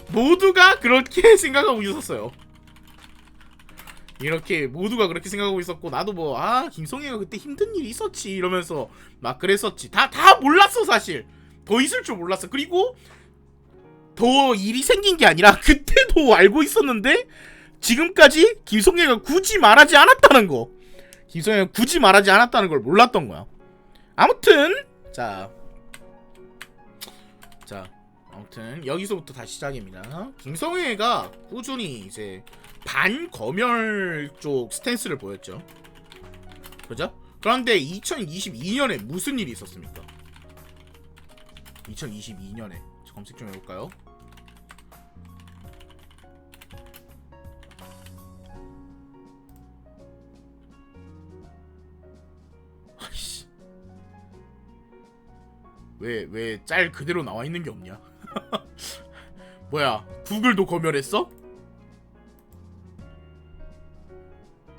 모두가 그렇게 생각하고 있었어요. 이렇게 모두가 그렇게 생각하고 있었고, 나도 김성회가 그때 힘든 일이 있었지 이러면서 막 그랬었지. 다 몰랐어. 사실 더 있을 줄 몰랐어. 그리고 더 일이 생긴 게 아니라 그때도 알고 있었는데 지금까지 김성회가 굳이 말하지 않았다는 거, 김성회가 굳이 말하지 않았다는 걸 몰랐던 거야. 아무튼 아무튼 여기서부터 다시 시작입니다. 김성회가 꾸준히 이제 반검열 쪽 스탠스를 보였죠. 그죠? 그런데 2022년에 무슨 일이 있었습니까? 2022년에 검색 좀 해볼까요? 아이씨, 왜 짤 그대로 나와 있는 게 없냐? 뭐야, 구글도 검열했어?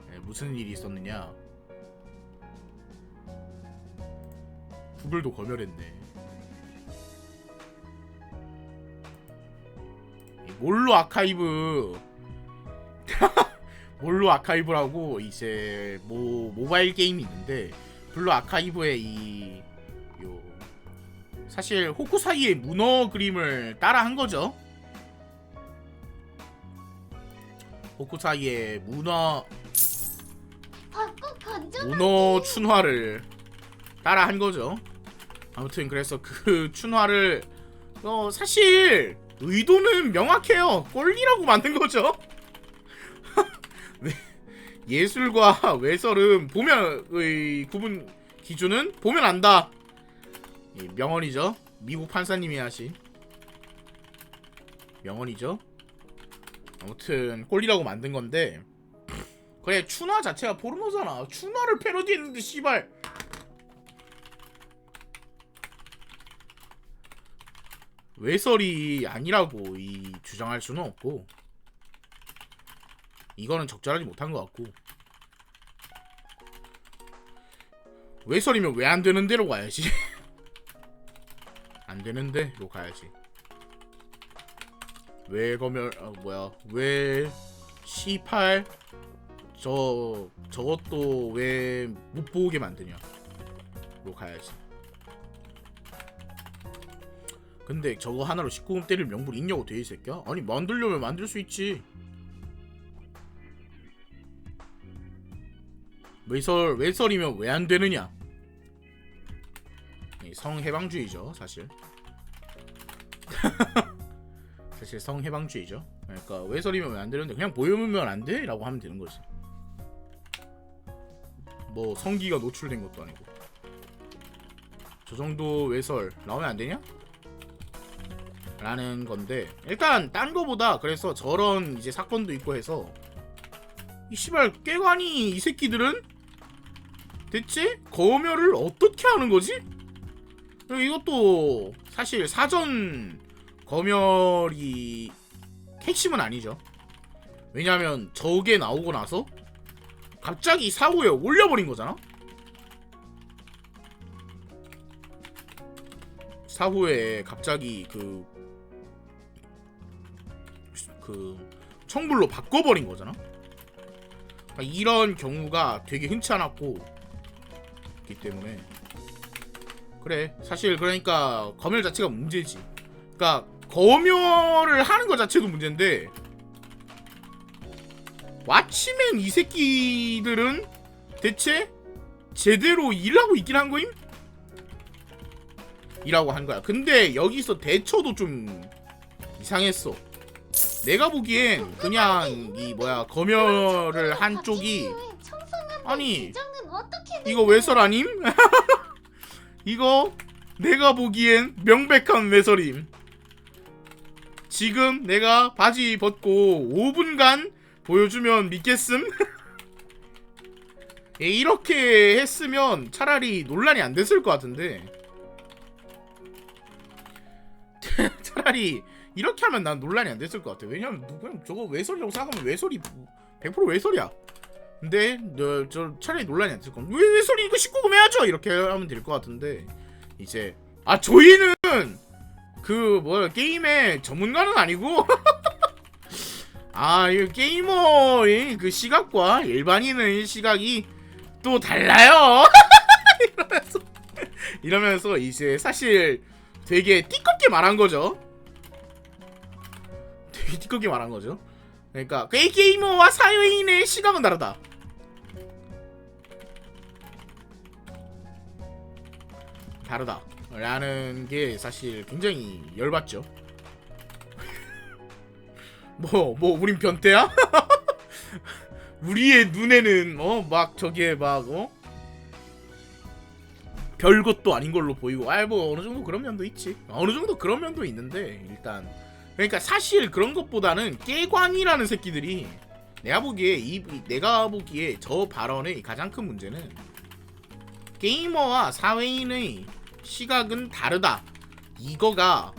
네, 무슨 일이 있었느냐? 구글도 검열했네. 몰로 아카이브 몰로 아카이브라고 이제 모바일 게임이 있는데, 블루 아카이브의 사실 호쿠사이의 문어 그림을 따라한 거죠. 호쿠사이의 문어 춘화를 따라한 거죠. 아무튼 그래서 그 춘화를 사실 의도는 명확해요. 꼴리라고 만든 거죠. 예술과 외설은 보면 구분 기준은 보면 안다. 명언이죠. 미국 판사님이 하신 명언이죠. 아무튼 꼴리라고 만든 건데, 그래 춘화 자체가 포르노잖아. 춘화를 패러디했는데 씨발. 외설이 아니라고 주장할 수는 없고, 이거는 적절하지 못한 것 같고, 외설이면 왜 안 되는 데로 가야지. 안 되는 데로 가야지. 왜 검열 왜 C8 저것도 왜 못 보게 만드냐로 가야지. 근데 저거 하나로 19금 때릴 명분 있냐고 돼 이 새끼야? 아니 만들려면 만들 수 있지. 외설이면 왜 안 되느냐? 성해방주의죠 사실. 사실 성해방주의죠. 그러니까 외설이면 왜 안 되는데 그냥 보여주면 안 돼? 라고 하면 되는 거지. 뭐 성기가 노출된 것도 아니고. 저 정도 외설 나오면 안 되냐? 라는 건데, 일단 딴 거보다 그래서 저런 이제 사건도 있고 해서 이 씨발 깨관이 이 새끼들은 대체 검열을 어떻게 하는 거지? 이것도 사실 사전 검열이 핵심은 아니죠. 왜냐하면 저게 나오고 나서 갑자기 사후에 올려버린 거잖아. 사후에 갑자기 그 청불로 바꿔버린 거잖아. 그러니까 이런 경우가 되게 흔치 않았고, 그렇기 때문에 그래 사실 그러니까 검열 자체가 문제지. 그러니까 검열을 하는 것 자체도 문제인데, 왓치맨 이 새끼들은 대체 제대로 일하고 있긴 한 거임? 이라고 한 거야. 근데 여기서 대처도 좀 이상했어. 내가 보기엔 그냥 검열을 한 쪽이, 아니 이거 외설 아님? 이거 내가 보기엔 명백한 외설임. 지금 내가 바지 벗고 5분간 보여주면 믿겠음? 이렇게 했으면 차라리 논란이 안 됐을 것 같은데, 차라리 이렇게 하면 난 논란이 안 됐을 것 같아. 왜냐면 그냥 저거 외설이라고 생각하면 외설이 100% 외설이야. 근데 저 차라리 논란이 안 됐을 건데, 왜 외설이 이거 19금 해야죠 이렇게 하면 될 것 같은데, 이제 저희는 게임의 전문가는 아니고 이 게이머의 그 시각과 일반인의 시각이 또 달라요. 이러면서 이제 사실 되게 띠껍게 말한 거죠. 되게 띠껍게 말한 거죠. 그러니까 게이머와 사회인의 시각은 다르다. 라는 게 사실 굉장히 열받죠. 우린 변태야? 우리의 눈에는 막 저게 별것도 아닌 걸로 보이고 뭐 어느 정도 그런 면도 있지. 어느 정도 그런 면도 있는데 일단 그러니까 사실 그런 것보다는 깨관이라는 새끼들이 내가 보기에 저 발언의 가장 큰 문제는 게이머와 사회인의 시각은 다르다. 이거가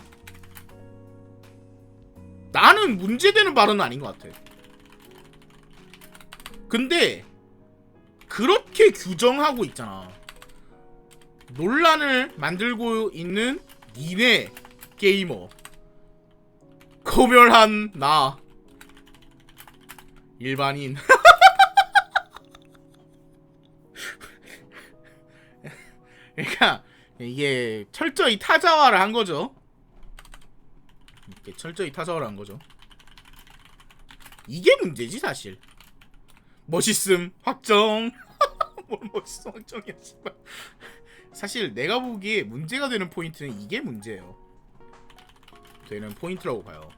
나는 문제되는 발언은 아닌 것 같아. 근데 그렇게 규정하고 있잖아. 논란을 만들고 있는 니네 게이머, 거멸한 나 일반인. 그러니까 이게 철저히 타자화를 한 거죠. 이렇게 철저히 타자화를 한 거죠. 이게 문제지 사실. 멋있음 확정. 뭘 멋있음 확정이야 씨발. 사실 내가 보기에 문제가 되는 포인트는 이게 문제예요. 되는 포인트라고 봐요.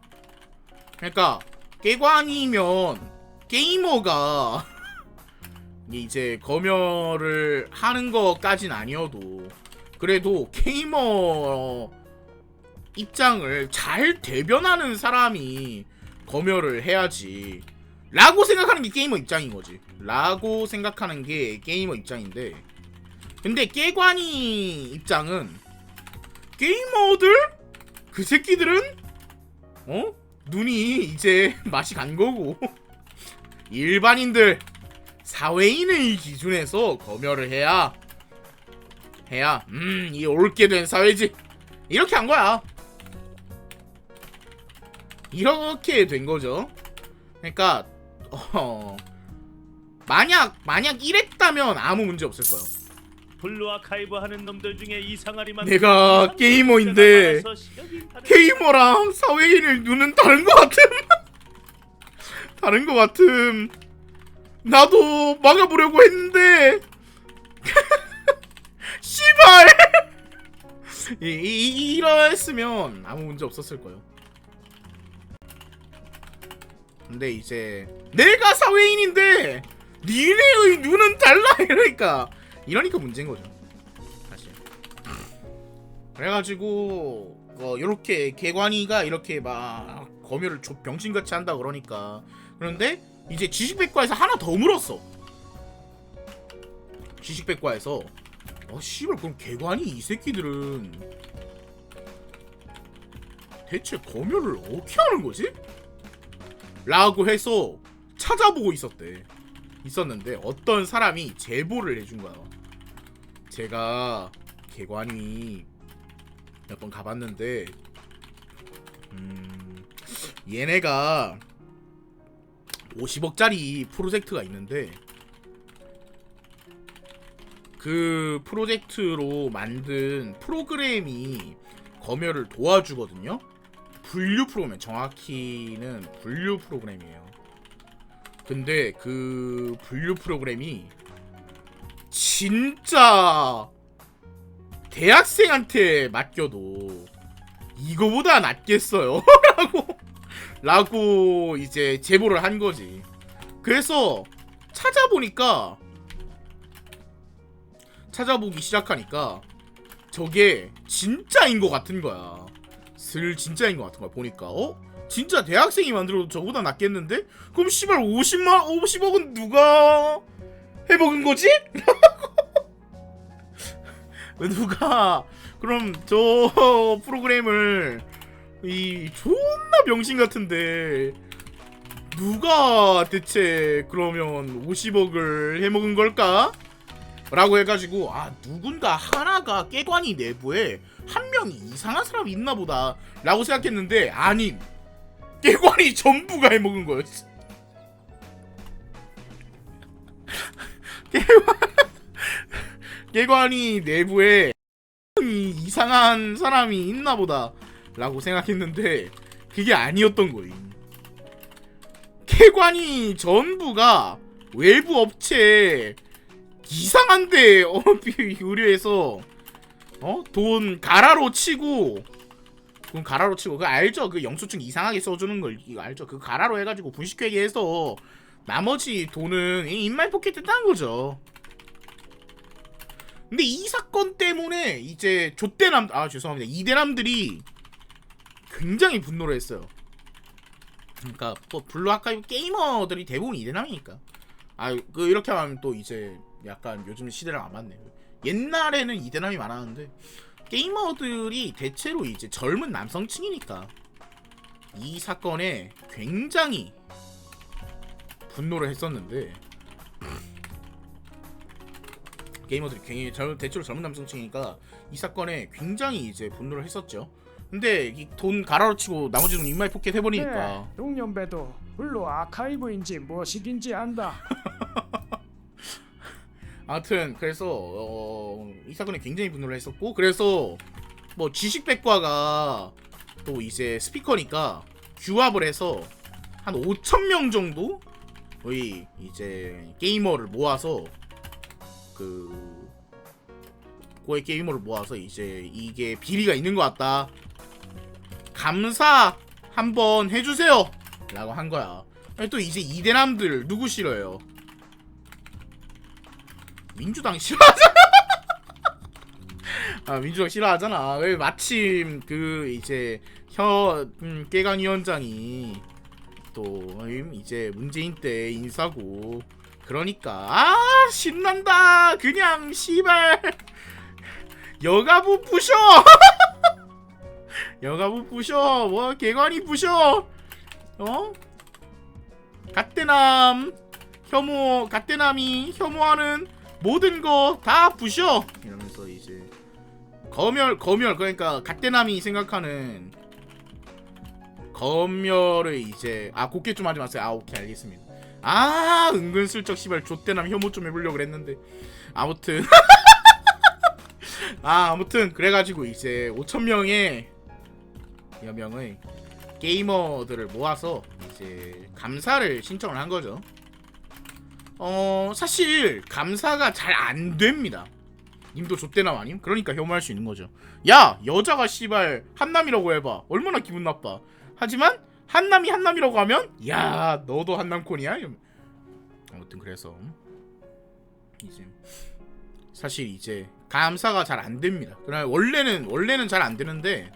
그러니까 깨관이면 게이머가 이제 검열을 하는 것까진 아니어도 그래도 게이머 입장을 잘 대변하는 사람이 검열을 해야지 라고 생각하는 게 게이머 입장인 거지. 라고 생각하는 게 게이머 입장인데, 근데 깨관이 입장은 게이머들? 그 새끼들은 눈이 이제 맛이 간 거고 일반인들 사회인의 기준에서 검열을 해야 이 옳게 된 사회지. 이렇게 한 거야. 이렇게 된 거죠. 그러니까 만약 이랬다면 아무 문제 없을 거예요. 블루 아카이브 하는 놈들 중에 이상하리만 내가 게이머인데 게이머랑 사회인의 눈은 다른 것 같음. 다른 것 같음. 나도 막아보려고 했는데 씨발. 이랬으면 아무 문제 없었을 거예요. 근데 이제 내가 사회인인데 니네의 눈은 달라 이러니까 문제인 거죠 사실. 그래가지고 이렇게 개관이가 이렇게 막 검열을 병신같이 한다 그러니까. 그런데 이제 지식백과에서 하나 더 물었어. 지식백과에서 씨발 그럼 개관이 이 새끼들은 대체 검열을 어떻게 하는 거지? 라고 해서 찾아보고 있었는데 어떤 사람이 제보를 해준 거야. 제가 개관이 몇 번 가봤는데 얘네가 50억짜리 프로젝트가 있는데 그 프로젝트로 만든 프로그램이 검열을 도와주거든요. 분류 프로그램, 정확히는 분류 프로그램이에요. 근데 그 분류 프로그램이 진짜 대학생한테 맡겨도 이거보다 낫겠어요. 라고 이제 제보를 한 거지. 그래서 찾아보기 시작하니까 저게 진짜인 것 같은 거야. 진짜인 것 같은 거야. 보니까 진짜 대학생이 만들어도 저보다 낫겠는데? 그럼 씨발 50억은 누가 해먹은 거지? 누가 그럼 저 프로그램을 이 존나 병신 같은데 누가 대체 그러면 50억을 해먹은 걸까? 라고 해가지고 누군가 하나가 깨관이 내부에 한 명이 이상한 사람이 있나 보다 라고 생각했는데 아님, 깨관이 전부가 해먹은 거였어. 깨관이 내부에 이상한 사람이 있나 보다 라고 생각했는데 그게 아니었던 거임. 깨관이 전부가 외부 업체 이상한데 의뢰해서 돈 가라로 치고 그거 알죠? 그 영수증 이상하게 써주는 걸 이거 알죠? 그 가라로 해가지고 분식회계해서 나머지 돈은 인마이 포켓에 딴 거죠. 근데 이 사건 때문에 이제 좆대남 죄송합니다 이대남들이 굉장히 분노를 했어요. 그러니까 뭐 블루 아카이브 게이머들이 대부분 이대남이니까 이렇게 하면 또 이제 약간 요즘 시대랑 안 맞네요. 옛날에는 이대남이 많았는데 게이머들이 대체로 이제 젊은 남성층이니까 이 사건에 굉장히 분노를 했었는데 게이머들이 굉장히 대체로 젊은 남성층이니까 이 사건에 굉장히 이제 분노를 했었죠. 근데 이 돈 가라로 치고 나머지 돈 입마에 포켓 해버리니까 동년배도 블루 아카이브인지 무엇이긴지 안다. 아무튼 그래서 이 사건에 굉장히 분노를 했었고 그래서 뭐 지식백과가 또 이제 스피커니까 규합을 해서 한 5,000명 정도의 이제 게이머를 모아서 고액 게이머를 모아서 이제 이게 비리가 있는 것 같다. 감사 한번 해주세요 라고 한 거야. 또 이제 이대남들 누구 싫어요? 민주당 싫어하잖아. 민주당 싫어하잖아. 마침 그 이제 깨강 위원장이 또 이제 문재인 때 인사고 그러니까 신난다. 그냥 씨발 여가부 부셔. 여가부 부셔. 뭐 개관이 부셔. 갓대남 갓대남이 혐오하는 모든 거 다 부셔. 이러면서 이제 검열 그러니까 갓대남이 생각하는 검열을 이제 곱게 좀 하지 마세요. 오케이 알겠습니다. 은근슬쩍 씨발 좆대남 혐오 좀 해보려고 그랬는데 아무튼 아무튼 그래가지고 이제 5,000명의 여명의 게이머들을 모아서 이제 감사를 신청을 한 거죠. 사실 감사가 잘 안 됩니다. 님도 좆대남 아님? 그러니까 혐오할 수 있는 거죠. 야 여자가 씨발 한남이라고 해봐 얼마나 기분 나빠. 하지만 한남이 한남이라고 하면 야 너도 한남콘이야? 아무튼 그래서 이제 사실 이제 감사가 잘 안 됩니다. 그러나 원래는 잘 안 되는데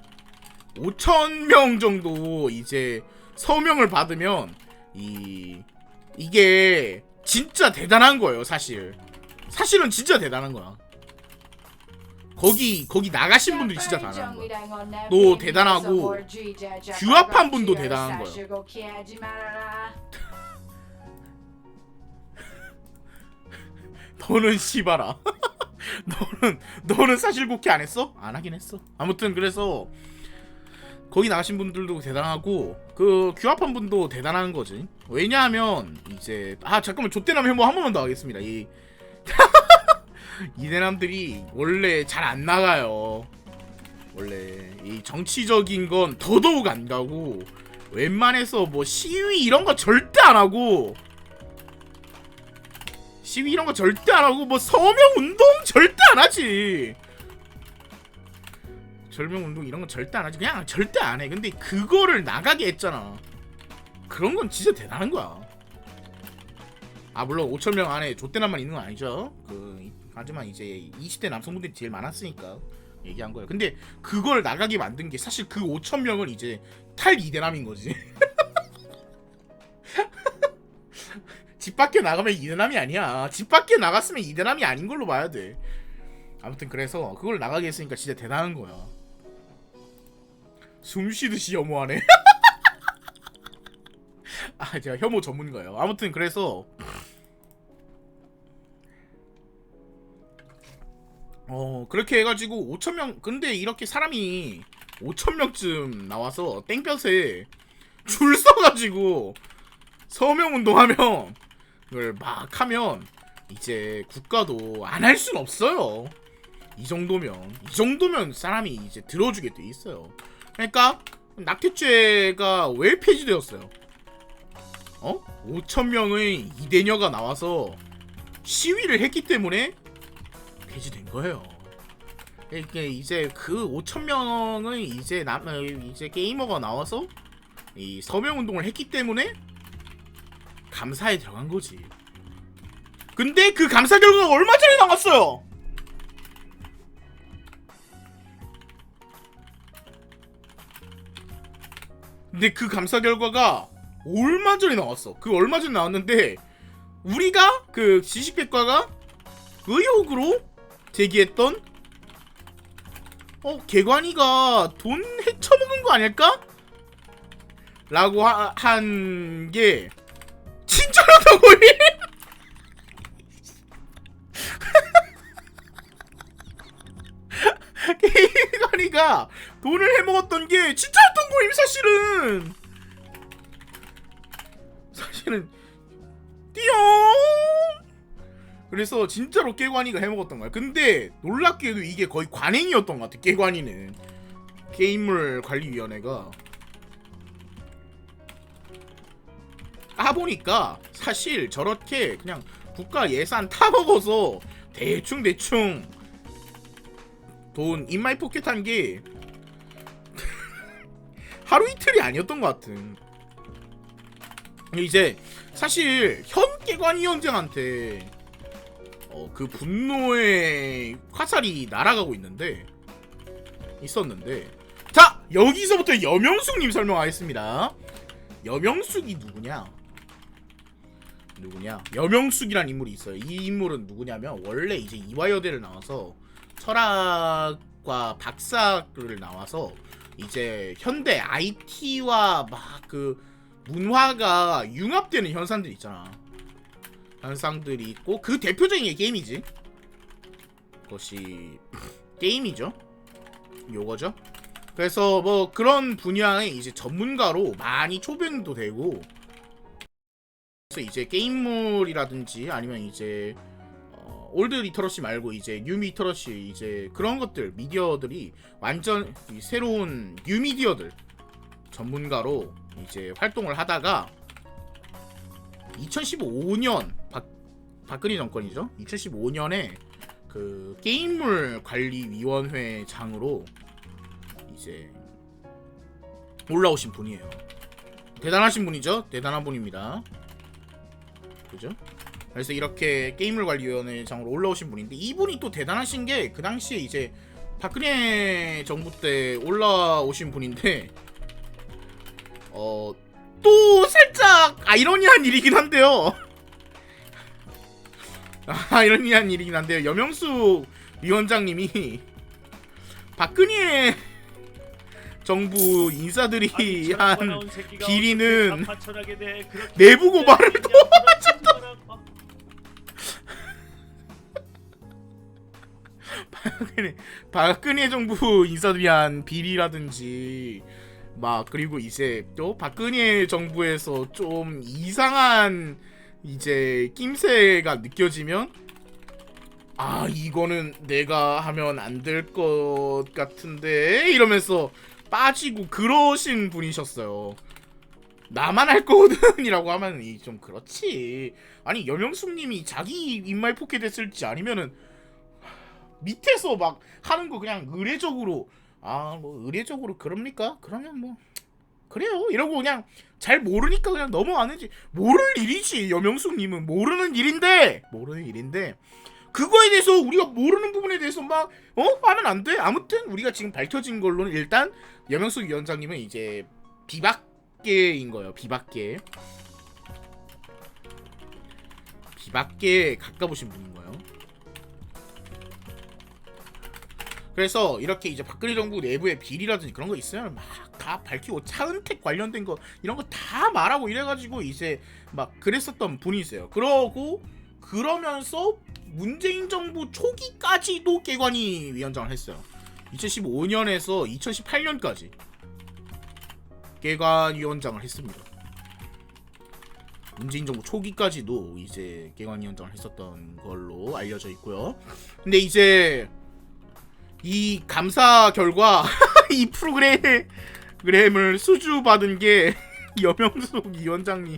5,000명 정도 이제 서명을 받으면 이게 진짜 대단한 거예요. 사실은 진짜 대단한 거야. 거기 나가신 분들이 진짜 대단한 거야. 너 대단하고 규합한 분도 대단한 거야. 너는 씨발아. 너는 사실 곡해 안 했어? 안 하긴 했어. 아무튼 그래서 거기 나가신 분들도 대단하고 그 규합한 분도 대단한 거지. 왜냐하면 이제 잠깐만 좆대남 혐오 한 번만 더 하겠습니다. 이대남들이 원래 잘 안 나가요. 원래 이 정치적인 건 더더욱 안 가고 웬만해서 뭐 시위 이런 거 절대 안 하고 뭐 서명 운동 절대 안 하지. 절명 운동 이런 건 절대 안 하지. 그냥 절대 안 해. 근데 그거를 나가게 했잖아. 그런 건 진짜 대단한 거야. 물론 5,000명 안에 좆대남만 있는 건 아니죠. 하지만 이제 20대 남성분들이 제일 많았으니까 얘기한 거예요. 근데 그걸 나가게 만든 게 사실 그 5,000명은 이제 탈 이대남인 거지. 집 밖에 나가면 이대남이 아니야. 집 밖에 나갔으면 이대남이 아닌 걸로 봐야 돼. 아무튼 그래서 그걸 나가게 했으니까 진짜 대단한 거야. 숨쉬듯이 혐오하네. 제가 혐오 전문가예요. 아무튼 그래서 그렇게 해가지고 5,000명 근데 이렇게 사람이 5,000명쯤 나와서 땡볕에 줄 서가지고 서명운동하면 그걸 막 하면 이제 국가도 안 할 순 없어요. 이 정도면 사람이 이제 들어주게 돼 있어요. 그러니까 낙태죄가 왜 폐지되었어요? 5,000명의 이대녀가 나와서 시위를 했기 때문에 폐지된 거예요. 이게 이제 그 5,000명의 이제 게이머가 나와서 이 서명 운동을 했기 때문에 감사에 들어간 거지. 근데 그 감사 결과가 얼마 전에 나왔어요. 근데 그 감사 결과가 얼마 전에 나왔어. 그 얼마 전에 나왔는데 우리가 그 지식백과가 의혹으로 제기했던 개관이가 돈 헤쳐먹은 거 아닐까? 라고 한 게 진짜라던 거니? 개관이가 돈을 해먹었던 게 진짜였던 거임 사실은 띠용. 그래서 진짜로 깨관이가 해먹었던 거야. 근데 놀랍게도 이게 거의 관행이었던 것 같아. 깨관이는 게임물 관리위원회가 까보니까 사실 저렇게 그냥 국가 예산 타먹어서 대충 돈 인마이 포켓한 게 하루 이틀이 아니었던 것 같은. 이제 사실 현 깨관위원장한테 그 분노의 화살이 날아가고 있었는데 자, 여기서부터 여명숙님 설명하겠습니다. 여명숙이 누구냐? 여명숙이란 인물이 있어요. 이 인물은 누구냐면 원래 이제 이화여대를 나와서 철학과 박사를 나와서 이제 현대 IT와 막 그 문화가 융합되는 현상들이 있잖아. 현상들이 있고 그 대표적인 게 게임이지. 그것이 게임이죠. 요거죠. 그래서 뭐 그런 분야의 이제 전문가로 많이 초빙도 되고, 그래서 이제 게임물이라든지 아니면 이제 올드 리터러시 말고 이제 뉴 리터러시 이제 그런 것들 미디어들이 완전 새로운 뉴 미디어들 전문가로 이제 활동을 하다가 2015년 박근혜 정권이죠. 2015년에 그 게임물 관리위원회 장으로 이제 올라오신 분이에요. 대단하신 분이죠. 대단한 분입니다. 그죠? 그래서 이렇게 게임물 관리위원회 장으로 올라오신 분인데, 이분이 또 대단하신 게 그 당시에 이제 박근혜 정부 때 올라오신 분인데 또 살짝 아이러니한 일이긴 한데요. 아이러니한 일이긴 한데요. 여명숙 위원장님이 박근혜 정부 인사들이 한 비리는 내부 고발을 도와줬다. 박근혜 정부 인사들이 한 비리라든지 막, 그리고 이제 또 박근혜 정부에서 좀 이상한 이제 낌새가 느껴지면 이거는 내가 하면 안 될 것 같은데 이러면서 빠지고 그러신 분이셨어요. 나만 할 거거든 이라고 하면 좀 그렇지. 아니, 여명숙님이 자기 인마이 포켓 했을지 아니면은 밑에서 막 하는 거 그냥 의례적으로 뭐 의례적으로 그럽니까? 그러면 뭐 그래요 이러고 그냥 잘 모르니까 그냥 넘어가는지. 모를 일이지. 여명숙님은 모르는 일인데 그거에 대해서 우리가 모르는 부분에 대해서 막 하면 안 돼. 아무튼 우리가 지금 밝혀진 걸로는 일단 여명숙 위원장님은 이제 비박계인 거예요. 비박계에 가까우신 분인 거예요. 그래서 이렇게 이제 박근혜 정부 내부의 비리라든지 그런 거 있으면 막 다 밝히고 차은택 관련된 거 이런 거 다 말하고 이래가지고 이제 막 그랬었던 분이세요. 그러면서 문재인 정부 초기까지도 깨관이 위원장을 했어요. 2015년에서 2018년까지 깨관 위원장을 했습니다. 문재인 정부 초기까지도 이제 깨관 위원장을 했었던 걸로 알려져 있고요. 근데 이제 이 감사 결과 이 프로그램을 수주받은 게 여명숙 위원장님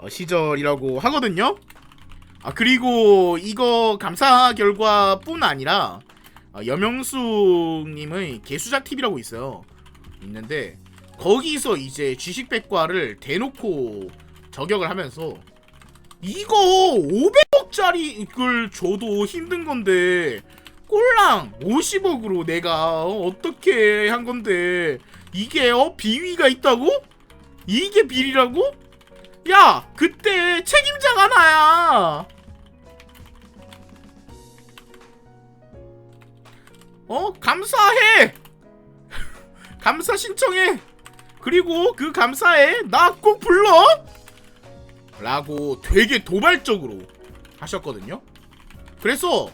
시절이라고 하거든요. 그리고 이거 감사 결과뿐 아니라 여명숙님의 개수작 TV라고 있는데 거기서 이제 지식백과를 대놓고 저격을 하면서 이거 500억짜리를 줘도 힘든 건데 꼴랑 50억으로 내가 어떻게 한 건데 이게 비위가 있다고? 이게 비리라고? 야 그때 책임자가 나야. 감사해. 감사 신청해. 그리고 그 감사에 나 꼭 불러 라고 되게 도발적으로 하셨거든요. 그래서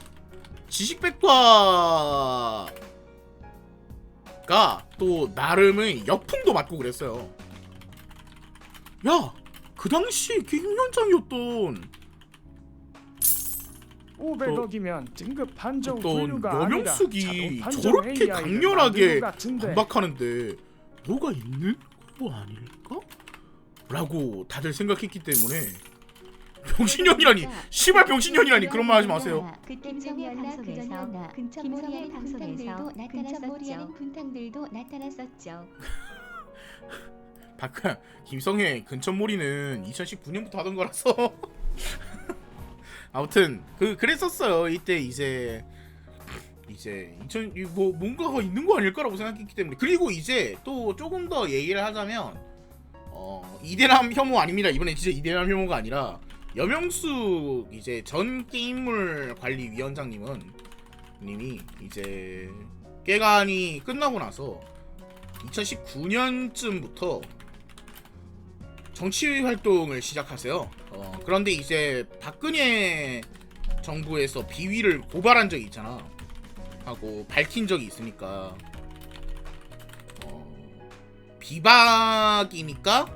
지식백과가 또 나름의 역풍도 맞고 그랬어요. 야 그 당시 김위원장이었던 500억이면 진급 판정 어떤 분류가 아니라 여명숙이 자동 판정 저렇게 AI를 강렬하게 만든 것 같은데. 반박하는데 뭐가 있는 거 아닐까? 라고 다들 생각했기 때문에 병신년이라니 씨발 병신년이라니 그런 말 하지 마세요. 김성현 방송에서 근처모리하는 방송에서 나타났었죠. 분탕들도 나타났었죠. 바깥 김성애 근천몰이는 2019년부터 하던 거라서 아무튼 그랬었어요. 이때 이제 뭔가가 있는 거 아닐까라고 생각했기 때문에. 그리고 이제 또 조금 더 얘기를 하자면 이대남 혐오 아닙니다. 이번엔 진짜 이대남 혐오가 아니라 여명숙 이제 전 게임물 관리위원장님은 님이 이제 깨간이 끝나고 나서 2019년쯤부터 정치 활동을 시작하세요. 그런데 이제 박근혜 정부에서 비위를 고발한 적이 있잖아. 하고 밝힌 적이 있으니까 비박이니까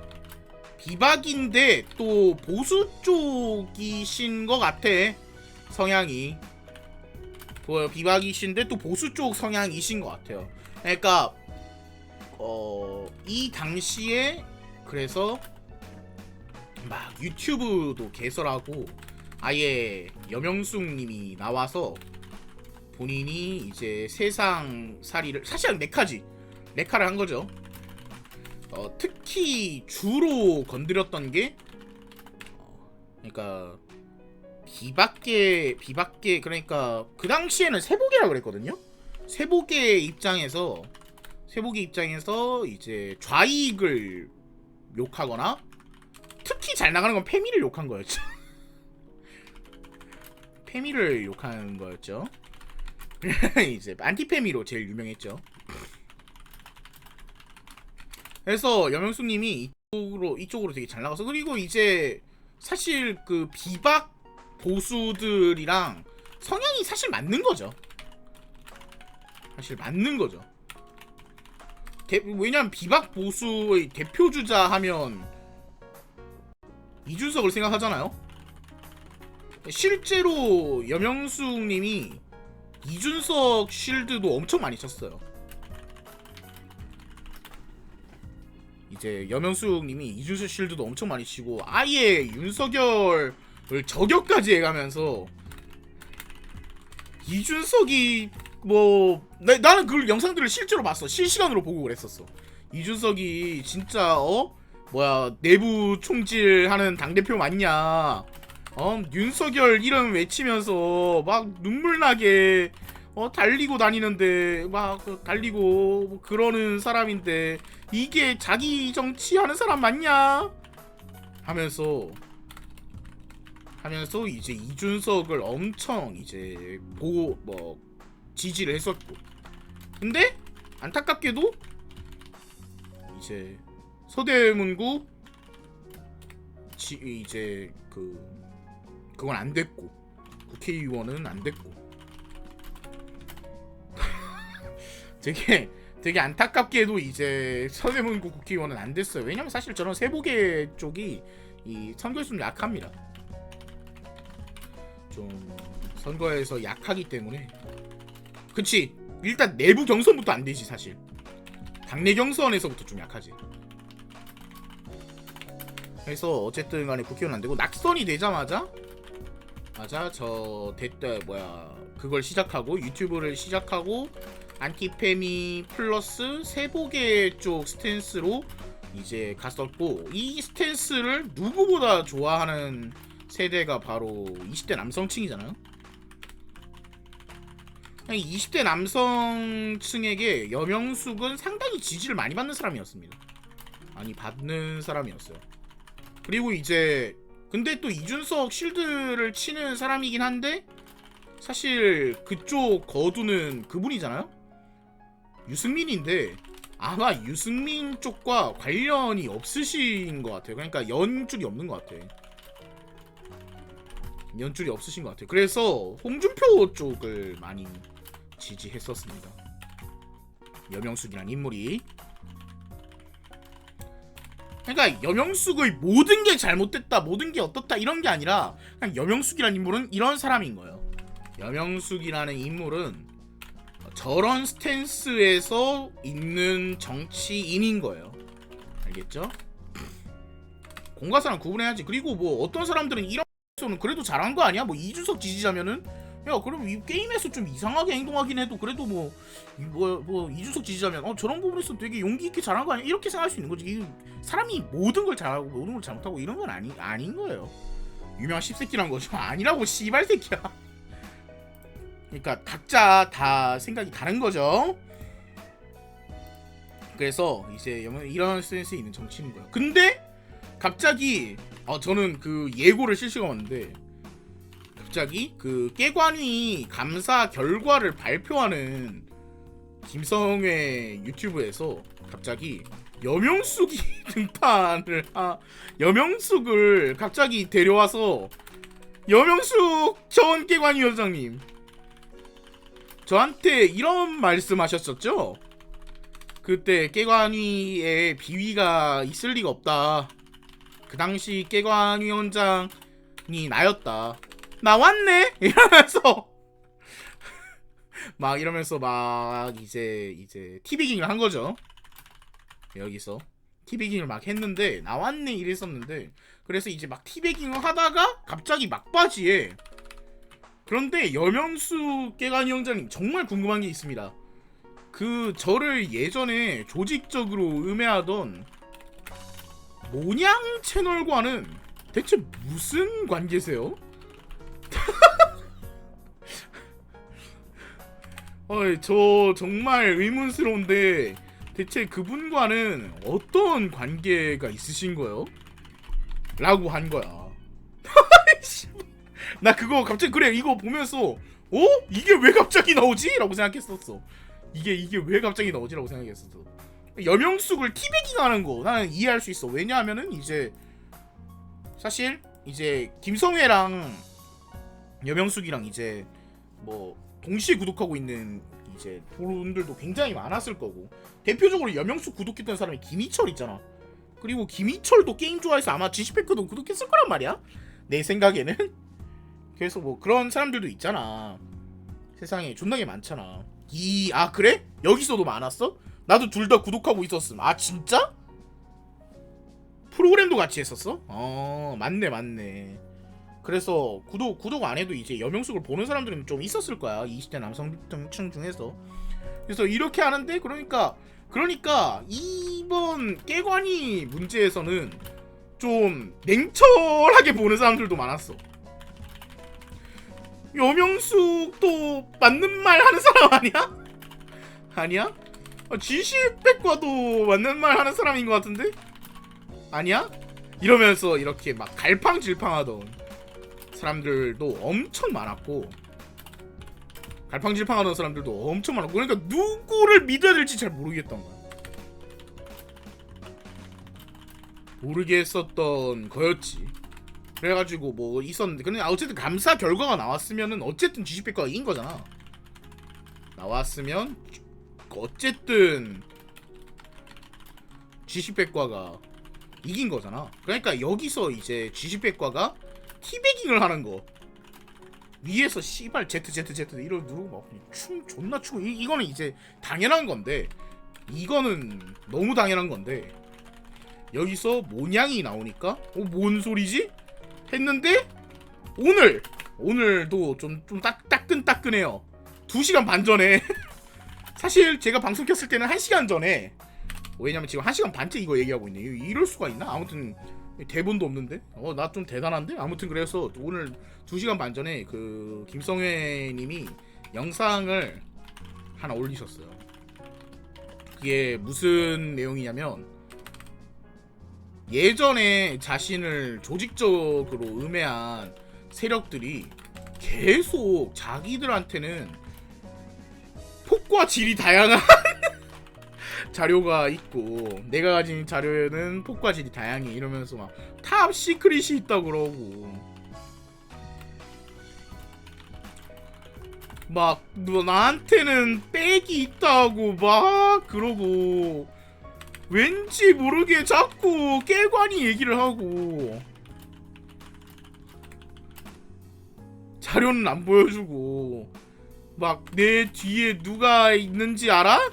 비박인데 또 보수 쪽이신 것 같아. 성향이 비박이신데 또 보수 쪽 성향이신 것 같아요. 그러니까 이 당시에 그래서 막 유튜브도 개설하고 아예 여명숙님이 나와서 본인이 이제 세상 살이를 사실은 레카를 한 거죠. 특히 주로 건드렸던 게 그러니까 비박계 그러니까 그 당시에는 세보계라 그랬거든요. 세보계 입장에서 이제 좌익을 욕하거나 특히 잘 나가는 건 페미를 욕한 거였죠. 페미를 욕한 거였죠. 이제 안티페미로 제일 유명했죠. 그래서 여명숙님이 이쪽으로 되게 잘 나가서 그리고 이제 사실 그 비박 보수들이랑 성향이 사실 맞는 거죠. 왜냐면 비박 보수의 대표 주자 하면 이준석을 생각하잖아요. 실제로 여명숙님이 이준석 쉴드도 엄청 많이 쳤어요. 이제 여명숙님이 이준석 쉴드도 엄청 많이 치고 아예 윤석열을 저격까지 해가면서 이준석이 나는 그 영상들을 실제로 봤어. 실시간으로 보고 그랬었어. 이준석이 진짜 내부 총질하는 당대표 맞냐? 윤석열 이름 외치면서 막 눈물나게 달리고 다니는데 막 달리고 그러는 사람인데 이게 자기 정치하는 사람 맞냐? 하면서 이제 이준석을 엄청 이제 지지를 했었고. 근데 안타깝게도 이제 서대문구 이제 그건 안 됐고 국회의원은 안 됐고 되게 안타깝게도 이제 서대문구 국회의원은 안 됐어요. 왜냐면 사실 저는 세보계 쪽이 이 선거에 좀 약합니다. 좀 선거에서 약하기 때문에. 그치, 일단 내부 경선부터 안 되지. 사실 당내 경선에서부터 좀 약하지. 그래서 어쨌든 간에 국회의원 안 되고 낙선이 되자마자 그걸 시작하고 유튜브를 시작하고 안티페미 플러스 세보계 쪽 스탠스로 이제 갔었고, 이 스탠스를 누구보다 좋아하는 세대가 바로 20대 남성층이잖아요. 그냥 20대 남성층에게 여명숙은 상당히 지지를 많이 받는 사람이었습니다. 많이 받는 사람이었어요. 그리고 이제 근데 또 이준석 실드를 치는 사람이긴 한데 사실 그쪽 거두는 그분이잖아요? 유승민인데 아마 유승민 쪽과 관련이 없으신 것 같아요. 그러니까 연줄이 없는 것 같아. 연줄이 없으신 것 같아요. 그래서 홍준표 쪽을 많이 지지했었습니다. 여명숙이란 인물이. 그러니까 여명숙의 모든 게 잘못됐다, 모든 게 어떻다 이런 게 아니라 그냥 여명숙이란 인물은 이런 사람인 거예요. 여명숙이라는 인물은 저런 스탠스에서 있는 정치인인 거예요. 알겠죠? 공과 사랑 구분해야지. 그리고 뭐 어떤 사람들은 이런 에서는 그래도 잘한 거 아니야? 뭐 이준석 지지자면은 야 그럼 이 게임에서 좀 이상하게 행동하긴 해도 그래도 뭐 이준석 지지자면 저런 부분에서 되게 용기 있게 잘한 거 아니야? 이렇게 생각할 수 있는 거지. 이 사람이 모든 걸 잘하고 모든 걸 잘못하고 이런 건 아닌 거예요. 유명한 씹새끼란 거죠. 아니라고 씨발 새끼야. 그러니까 각자 다 생각이 다른 거죠. 그래서 이제 이런 센스 있는 정치인인 거예요. 근데 갑자기 저는 그 예고를 실시간 왔는데 갑자기 그 깨관위 감사 결과를 발표하는 김성회 유튜브에서 갑자기 여명숙이 등판을 여명숙을 갑자기 데려와서 여명숙 전 깨관위원장님 저한테 이런 말씀하셨었죠? 그때 깨관위에 비위가 있을 리가 없다. 그 당시 깨관위원장이 나였다. 나왔네? 이러면서 막 이제 티비깅을 한 거죠. 여기서 티비깅을 막 했는데 나왔네 이랬었는데 그래서 이제 막 티비깅을 하다가 갑자기 막바지에 그런데 여명숙 깨관위원장님 정말 궁금한 게 있습니다. 그 저를 예전에 조직적으로 음해하던 모냥 채널과는 대체 무슨 관계세요? 저 정말 의문스러운데 대체 그분과는 어떤 관계가 있으신 거예요? 라고 한 거야. 나 그거 갑자기 그래 이거 보면서 이게 왜 갑자기 나오지? 라고 생각했었어. 이게 왜 갑자기 나오지? 라고 생각했었어. 여명숙을 티베깅 하는 거 나는 이해할 수 있어. 왜냐하면은 이제 사실 이제 김성회랑 여명숙이랑 이제 뭐 동시에 구독하고 있는 이제 분들도 굉장히 많았을 거고 대표적으로 여명숙 구독했던 사람이 김희철 있잖아. 그리고 김희철도 게임 좋아해서 아마 지시패크도 구독했을 거란 말이야. 내 생각에는. 그래서 뭐 그런 사람들도 있잖아. 세상에 존나게 많잖아. 그래? 여기서도 많았어? 나도 둘 다 구독하고 있었음. 진짜? 프로그램도 같이 했었어? 맞네. 그래서 구독 안 해도 이제 여명숙을 보는 사람들은 좀 있었을 거야. 20대 남성층 중에서. 그래서 이렇게 하는데 그러니까 이번 깨관이 문제에서는 좀 냉철하게 보는 사람들도 많았어. 여명숙도 맞는 말 하는 사람 아니야? 아니야? G10백과도 맞는 말 하는 사람인 것 같은데? 아니야? 이러면서 이렇게 막 갈팡질팡하던 사람들도 엄청 많았고 갈팡질팡하던 사람들도 엄청 많았고 그러니까 누구를 믿어야 될지 잘 모르겠던 거야. 모르겠었던 거였지. 그래가지고 뭐 있었는데 근데 어쨌든 감사 결과가 나왔으면은 어쨌든 G10백과가 이긴 거잖아. 나왔으면 어쨌든 G10백과가 이긴 거잖아. 그러니까 여기서 이제 G10백과가 티베깅을 하는 거 위에서 씨발 Z 이러 누르고 막 춤 존나 추고 이거는 이제 당연한 건데 이거는 너무 당연한 건데 여기서 모냥이 나오니까 뭔 소리지? 했는데 오늘도 좀 따끈따끈해요. 2시간 반 전에 사실 제가 방송 켰을 때는 1시간 전에 왜냐면 지금 1시간 반째 이거 얘기하고 있네. 이럴 수가 있나? 아무튼 대본도 없는데 나 좀 대단한데? 아무튼 그래서 오늘 2시간 반 전에 그 김성회 님이 영상을 하나 올리셨어요. 그게 무슨 내용이냐면 예전에 자신을 조직적으로 음해한 세력들이 계속 자기들한테는 폭과 질이 다양한 자료가 있고 내가 가진 자료에는 폭과 질이 다양해 이러면서 막 탑 시크릿이 있다고 그러고 막 나한테는 백이 있다고 막 그러고 왠지 모르게 자꾸 깨관이 얘기를 하고 자료는 안 보여주고 막 내 뒤에 누가 있는지 알아?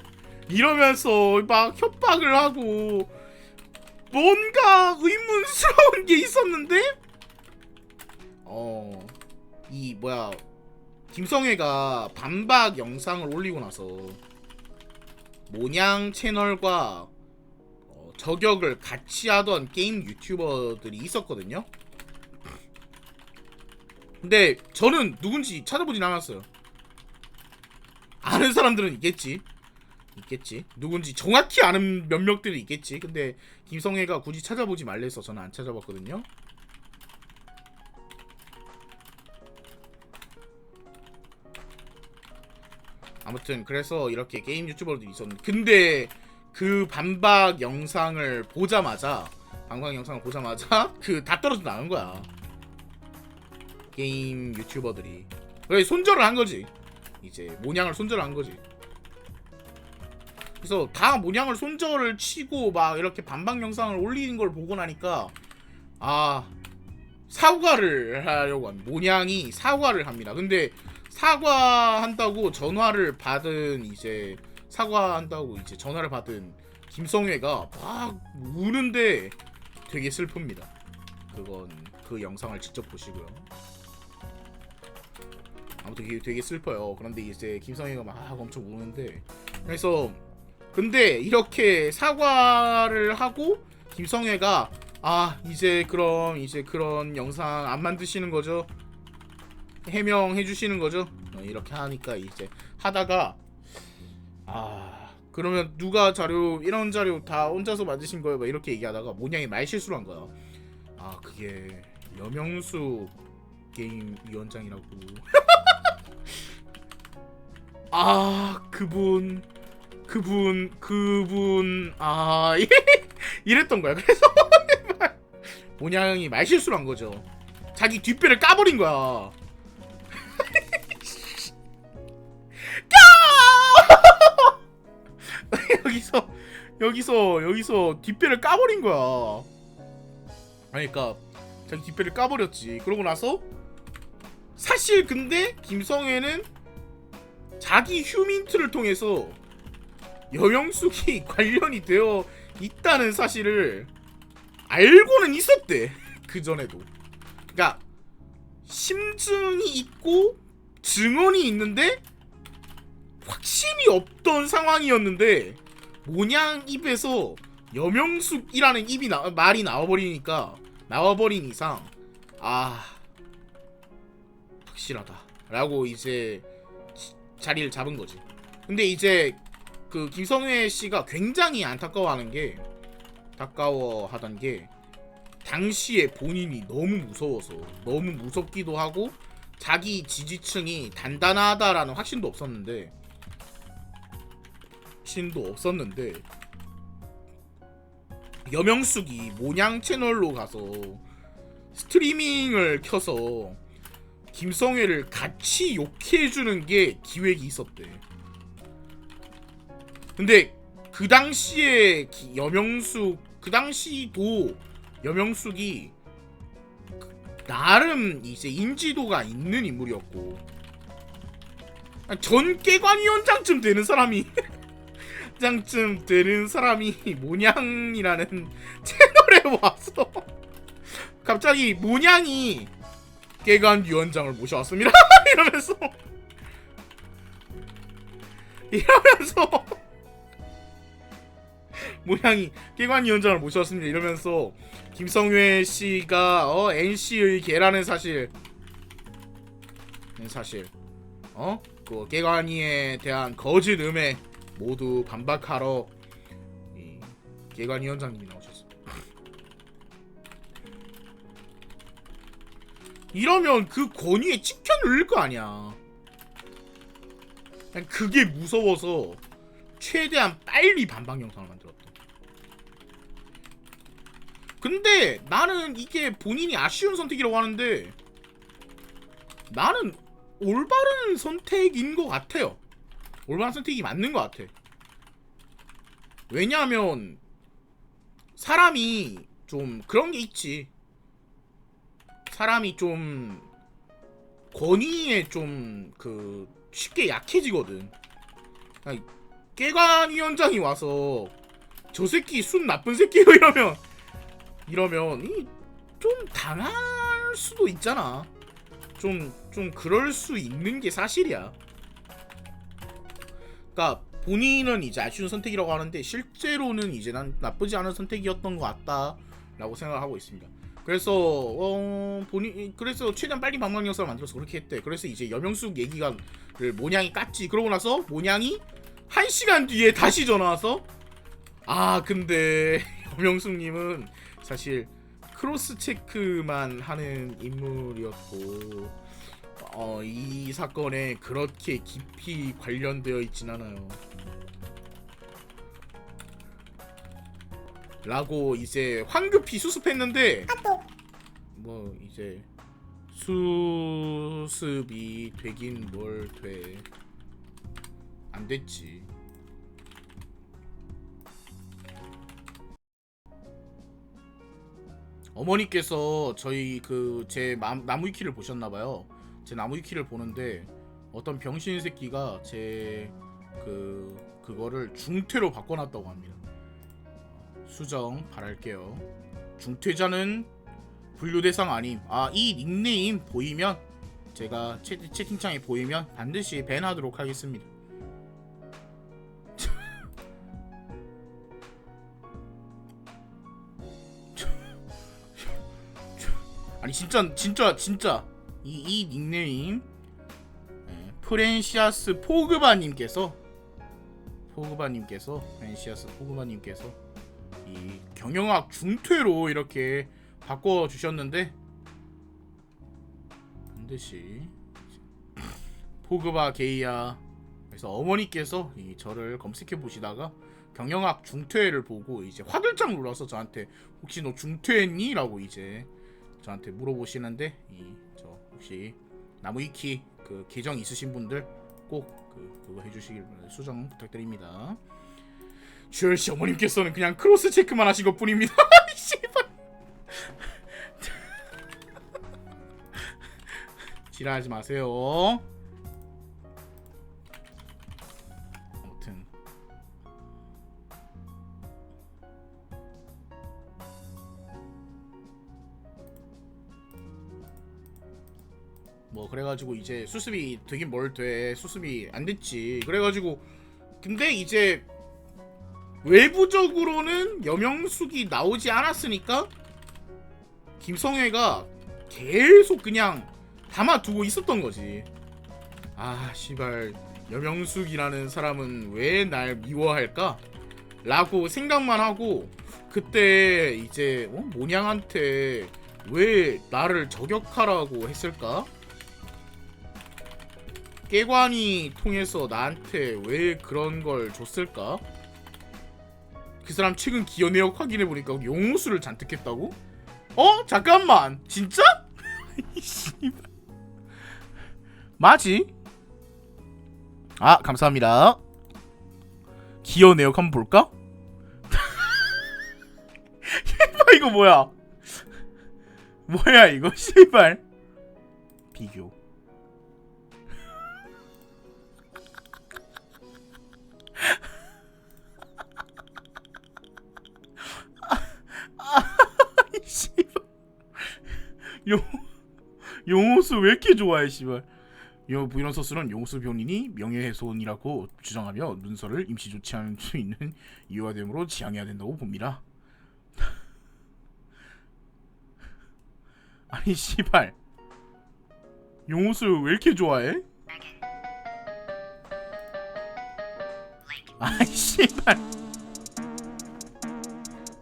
이러면서 막 협박을 하고 뭔가 의문스러운 게 있었는데 이 뭐야 김성애가 반박 영상을 올리고 나서 모냥 채널과 저격을 같이 하던 게임 유튜버들이 있었거든요. 근데 저는 누군지 찾아보진 않았어요. 아는 사람들은 있겠지. 누군지 정확히 아는 몇몇들이 있겠지. 근데 김성애가 굳이 찾아보지 말래서 저는 안 찾아봤거든요. 아무튼 그래서 이렇게 게임 유튜버들이 있었는데 근데 그 반박 영상을 보자마자 그 다 떨어져 나간 거야. 게임 유튜버들이. 그래 손절을 한 거지. 이제 모냥을 손절을 한 거지. 그래서 다 모냥을 손절을 치고 막 이렇게 반박 영상을 올리는 걸 보고 나니까 사과를 하려고 합니다. 모냥이 사과를 합니다. 근데 사과한다고 전화를 받은 김성애가 막 우는데 되게 슬픕니다. 그건 그 영상을 직접 보시고요. 아무튼 되게 슬퍼요. 그런데 이제 김성애가 막 엄청 우는데 그래서 근데 이렇게 사과를 하고 김성애가 이제 그런 영상 안 만드시는 거죠? 해명해 주시는 거죠? 이렇게 하니까 이제 하다가 그러면 누가 이런 자료 다 혼자서 만드신 거예요? 막 이렇게 얘기하다가 모냥이 말실수를 한 거야. 그게 여명수 게임 위원장이라고. 그분 이랬던 거야. 그래서 모냥이 말실수를 한 거죠. 자기 뒷배를 까버린 거야. 여기서 뒷배를 까버린 거야. 그러니까 자기 뒷배를 까버렸지. 그러고 나서 사실 근데 김성애는 자기 휴민트를 통해서 여명숙이 관련이 되어 있다는 사실을 알고는 있었대. 그 전에도. 그러니까 심증이 있고 증언이 있는데 확신이 없던 상황이었는데 모냥 입에서 여명숙이라는 말이 나와버린 이상 확실하다 라고 이제 자리를 잡은 거지. 근데 이제 그 김성애 씨가 굉장히 안타까워하던 게 당시에 본인이 너무 무서워서 너무 무섭기도 하고 자기 지지층이 단단하다라는 확신도 없었는데 여명숙이 모냥 채널로 가서 스트리밍을 켜서 김성애를 같이 욕해주는 게 기획이 있었대. 근데 그 당시에 그 당시도 여명숙이 나름 이제 인지도가 있는 인물이었고 전 깨관위원장쯤 되는 사람이 모냥이라는 채널에 와서 갑자기 모냥이 깨관위원장을 모셔왔습니다. 이러면서 모냥이 깨관위원장을 모셔왔습니다. 이러면서 김성애 씨가 NC의 개라는 사실 그 개관이에 대한 거짓 음해 모두 반박하러 이 개관이 위원장님이 나오셨어. 이러면 그 권위에 찍혀 누를 거 아니야. 그냥 그게 무서워서 최대한 빨리 반박 영상을 만들었다. 근데 나는 이게 본인이 아쉬운 선택이라고 하는데 나는 올바른 선택인 것 같아요. 올바른 선택이 맞는 것 같아. 왜냐하면 사람이 좀 그런 게 있지. 사람이 좀 권위에 좀 그 쉽게 약해지거든. 아니, 깨관위원장이 와서 저 새끼 순 나쁜 새끼요 이러면 이 좀 당할 수도 있잖아. 좀 그럴 수 있는 게 사실이야. 그러니까 본인은 이제 아쉬운 선택이라고 하는데 실제로는 이제 난 나쁘지 않은 선택이었던 것 같다라고 생각하고 있습니다. 그래서 그래서 최대한 빨리 방방 영상을 만들어서 그렇게 했대. 그래서 이제 여명숙 얘기가를 모냥이 깠지. 그러고 나서 모냥이 1시간 뒤에 다시 전화 와서 아 근데 여명숙님은 사실 크로스 체크만 하는 인물이었고 이 사건에 그렇게 깊이 관련되어 있진 않아요. 라고 이제 황급히 수습했는데 뭐 이제 수습이 되긴 뭘 돼. 안 됐지. 어머니께서 저희 그 제 나무 위키를 보셨나봐요. 제 나무 위키를 보는데 어떤 병신 새끼가 제 그거를 중퇴로 바꿔놨다고 합니다. 수정 바랄게요. 중퇴자는 분류 대상 아님. 아, 이 닉네임 보이면 제가 채팅창에 보이면 반드시 밴하도록 하겠습니다. 아니 진짜 이 닉네임 프렌시아스 포그바님께서 이 경영학 중퇴로 이렇게 바꿔주셨는데 반드시 포그바 게이야. 그래서 어머니께서 이 저를 검색해 보시다가 경영학 중퇴를 보고 이제 화들짝 놀라서 저한테 혹시 너 중퇴했니? 라고 이제 저한테 물어보시는데 저 혹시 나무위키 그 계정 있으신 분들 꼭 그거 해주시길 수정 부탁드립니다. 주열씨 어머님께서는 그냥 크로스 체크만 하신 것 뿐입니다. 씨발. 지랄하지 마세요. 아무튼 뭐 그래가지고 이제 수습이 되긴 뭘 돼. 수습이 안 됐지. 그래가지고 근데 이제 외부적으로는 여명숙이 나오지 않았으니까 김성애가 계속 그냥 담아두고 있었던 거지. 아 씨발 여명숙이라는 사람은 왜 날 미워할까? 라고 생각만 하고 그때 이제 모냥한테 왜 나를 저격하라고 했을까? 깨관이 통해서 나한테 왜 그런 걸 줬을까? 그 사람 최근 기여 내역 확인해보니까 용호수를 잔뜩 했다고? 잠깐만 진짜? 맞지? 아 감사합니다. 기여 내역 한번 볼까? 이거 뭐야 이거 씨발 비교. 용호수 왜 이렇게 좋아해 씨발. 이런 서술은 용호수 변인이 명예훼손이라고 주장하며 문서를 임시 조치할 수 있는 이유가 되므로 지양해야 된다고 봅니다. 아니 씨발 용호수 왜 이렇게 좋아해? 아이 씨발.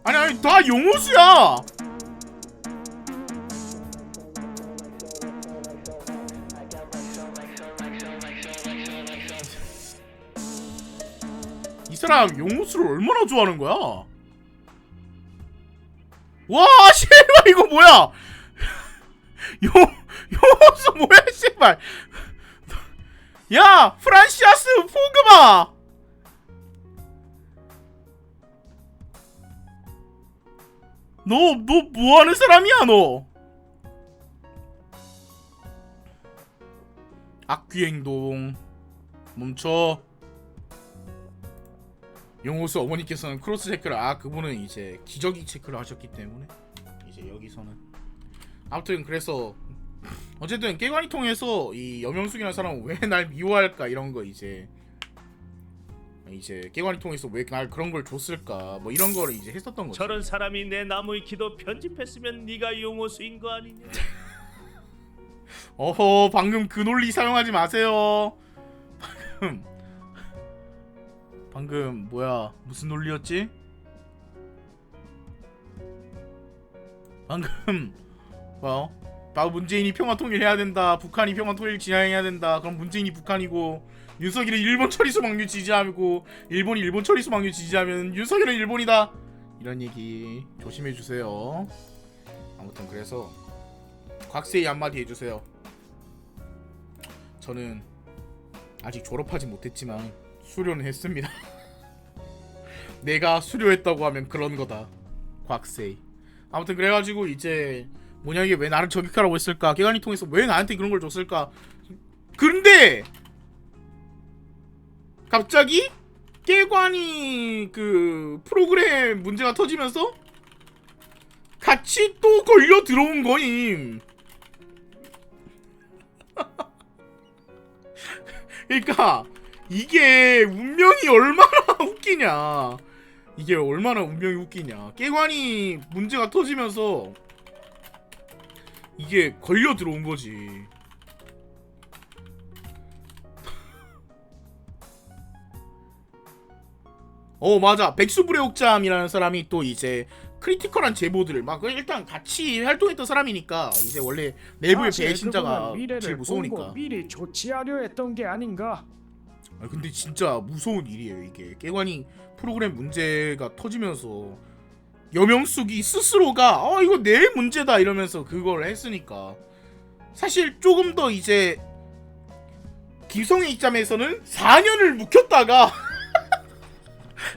아니 다 용호수야. 이 사람 용호수를 얼마나 좋아하는 거야? 와 씨발 이거 뭐야? 용호수 뭐야 씨발? 야 프란시아스 포그바. 너 뭐하는 사람이야 너? 악귀 행동 멈춰. 용호수 어머니께서는 크로스 체크를 그분은 이제 기저귀 체크를 하셨기 때문에 이제 여기서는 아무튼 그래서 어쨌든 깨관이 통해서 이 여명숙이라는 사람은 왜 날 미워할까 이런 거 이제 깨관이 통해서 왜 날 그런 걸 줬을까 뭐 이런 거를 이제 했었던 거죠. 저런 사람이 내 나무의 키도 편집했으면 네가 용호수인 거 아니냐? 어허 방금 그 논리 사용하지 마세요. 방금 뭐야 무슨 논리였지? 방금 뭐야? 나 문재인이 평화 통일해야 된다. 북한이 평화 통일 진행해야 된다. 그럼 문재인이 북한이고 윤석열이 일본 처리수 막류 지지하고 일본이 일본 처리수 막류 지지하면 윤석열은 일본이다. 이런 얘기 조심해 주세요. 아무튼 그래서 곽세이 한마디 해주세요. 저는 아직 졸업하지 못했지만 수료는 했습니다. 내가 수료했다고 하면 그런 거다. 곽세이. 아무튼 그래가지고 이제 뭐냐 이게 왜 나를 저격하라고 했을까? 깨관이 통해서 왜 나한테 그런 걸 줬을까? 그런데 갑자기 깨관이 그 프로그램 문제가 터지면서 같이 또 걸려 들어온 거임. 그러니까 이게 운명이 얼마나 웃기냐. 이게 얼마나 운명이 웃기냐. 깨관이 문제가 터지면서 이게 걸려 들어온 거지. 맞아. 백수불의옥잠이라는 사람이 또 이제 크리티컬한 제보들을 막 일단 같이 활동했던 사람이니까 이제 원래 내부의 사실 배신자가 그분은 미래를 제일 무서우니까. 보고 미리 조치하려 했던 게 아닌가? 근데 진짜 무서운 일이에요 이게. 깨관이 프로그램 문제가 터지면서 여명숙이 스스로가 이거 내 문제다 이러면서 그걸 했으니까 사실 조금 더 이제 김성의 입장에서는 4년을 묵혔다가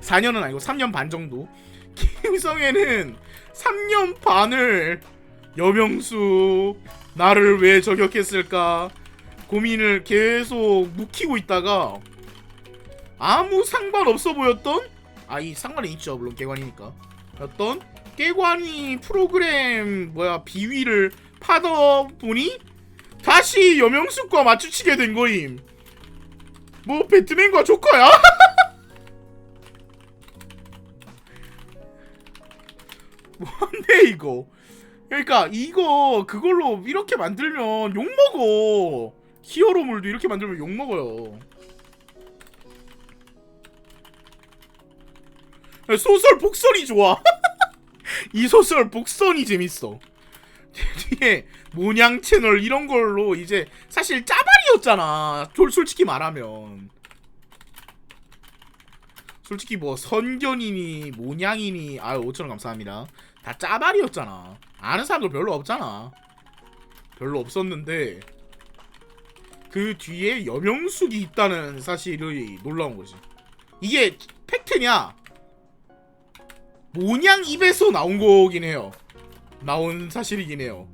4년은 아니고 3년 반 정도 김성애는 3년 반을 여명숙 나를 왜 저격했을까 고민을 계속 묵히고 있다가 아무 상관없어 보였던 이 상관은 있죠 물론 깨관이니까 였던 깨관이 프로그램 비위를 파다 보니 다시 여명숙과 맞추치게 된 거임. 뭐 배트맨과 조커야? 뭔데 이거. 그러니까 이거 그걸로 이렇게 만들면 욕먹어. 히어로물도 이렇게 만들면 욕먹어요. 소설 복선이 좋아. 이 소설 복선이 재밌어. 뒤에 모냥 채널 이런 걸로 이제 사실 짜발이었잖아. 솔직히 말하면 솔직히 뭐 선견이니 모냥이니 5,000원 감사합니다. 다 짜발이었잖아. 아는 사람도 별로 없잖아. 별로 없었는데 그 뒤에 여명숙이 있다는 사실이 놀라운 거지. 이게 팩트냐? 모냥 입에서 나온 거긴 해요. 나온 사실이긴 해요.